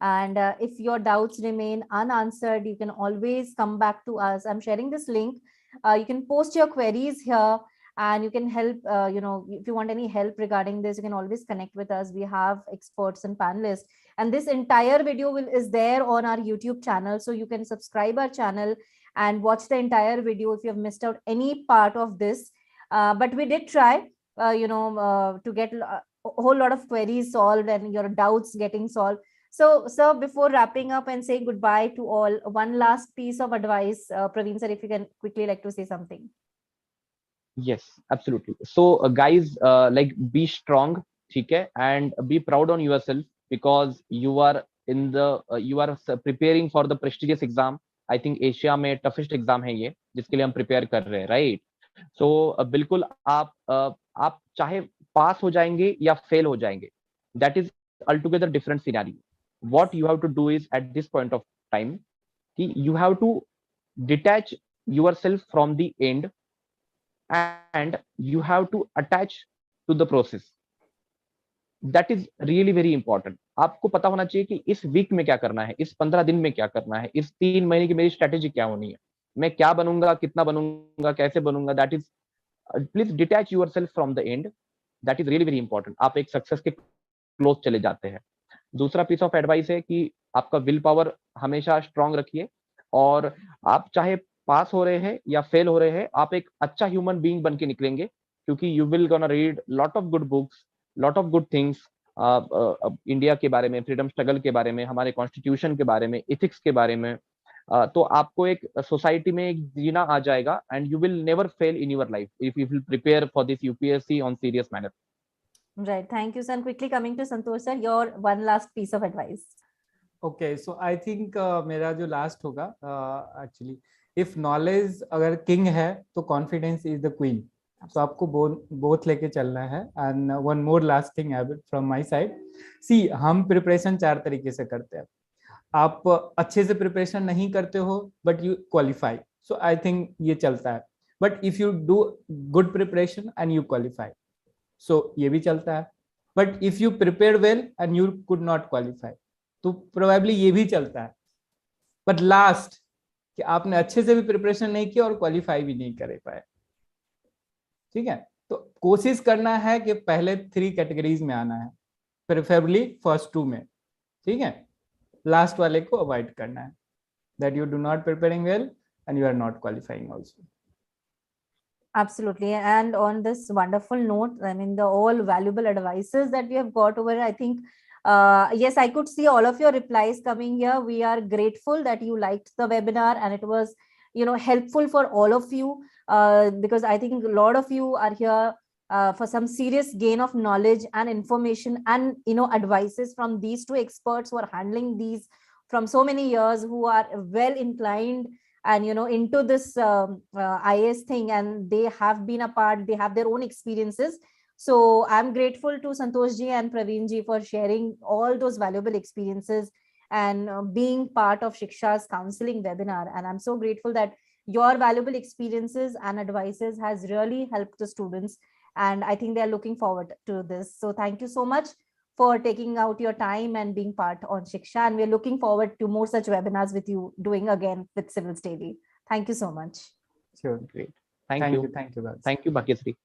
And if your doubts remain unanswered, you can always come back to us. I'm sharing this link. You can post your queries here, and you can help. If you want any help regarding this, you can always connect with us. We have experts and panelists, and this entire video is there on our YouTube channel, so you can subscribe our channel and watch the entire video if you have missed out any part of this. But we did try to get a whole lot of queries solved and your doubts getting solved. So sir, before wrapping up and saying goodbye to all, one last piece of advice, Praveen sir, if you can quickly like to say something. Yes, absolutely. So guys, like be strong, okay, and be proud on yourself, because you are in the you are preparing for the prestigious exam. I think Asia में toughest exam है ये, जिसके लिए हम prepare कर रहे हैं, right? So बिल्कुल आप चाहे पास हो जाएंगे या फेल हो जाएंगे, that is altogether different scenario. What you have to do is at this point of time, you have to detach yourself from the end, and you have to attach to the process. That is really very important. आपको पता होना चाहिए कि इस week में क्या करना है, इस 15 दिन में क्या करना है, इस 3 महीने की मेरी स्ट्रेटेजी क्या होनी है, मैं क्या बनूंगा, कितना बनूंगा, कैसे बनूंगा। That is please detach yourself from the end. That is really very important. आप एक सक्सेस के क्लोज चले जाते हैं। दूसरा पीस ऑफ एडवाइस है कि आपका विल पावर हमेशा स्ट्रांग रखिए, और आप चाहे पास हो रहे हैं या फेल हो रहे हैं, आप एक अच्छा ह्यूमन बीइंग बन के निकलेंगे, क्योंकि you will gonna read lot of good books, lot of good things, India के बारे में, फ्रीडम स्ट्रगल के बारे में, हमारे कॉन्स्टिट्यूशन के बारे में, इथिक्स के बारे में। तो आपको एक सोसाइटी में एक जीना आ जाएगा, and you will never fail in your life if you will prepare for this UPSC on serious manner. Right, thank you sir. And quickly coming to Santosh sir, your one last piece of advice. Okay, so I think मेरा जो last होगा, actually if knowledge अगर king है तो confidence is the queen. तो आपको both लेके चलना है। And one more last thing habit from my side, see हम प्रिपरेशन 4 तरीके से करते हैं। आप अच्छे से प्रिपरेशन नहीं करते हो but you qualify, so I think ये चलता है। But if you do good preparation and you qualify, so ये भी चलता है। But if you prepare well and you could not qualify, तो प्रोबेबली ये भी चलता है। बट लास्ट कि आपने अच्छे से भी प्रिपरेशन नहीं किया और क्वालिफाई भी नहीं कर पाए। ठीक है, तो कोशिश करना है कि पहले 3 कैटेगरीज में आना है, प्रेफरेबली फर्स्ट 2 में। ठीक है, लास्ट वाले को अवॉइड करना है, that you do not preparing well and you are not qualifying also. Absolutely. And on this wonderful note, I mean, the all valuable advices that we have got over, I think Yes, I could see all of your replies coming here. We are grateful that you liked the webinar and it was, helpful for all of you, because I think a lot of you are here for some serious gain of knowledge and information and, advices from these two experts who are handling these from so many years, who are well inclined and, into this IAS thing, and they have been a part, they have their own experiences. So I'm grateful to Santosh ji and Praveen ji for sharing all those valuable experiences and being part of Shiksha's counseling webinar. And I'm so grateful that your valuable experiences and advices has really helped the students. And I think they're looking forward to this. So thank you so much for taking out your time and being part on Shiksha. And we're looking forward to more such webinars with you doing again with Civils Daily. Thank you so much. Sure. Great. Thank Thank you. you. Thank you, Bhagsri. Thank you, Bhagyasri.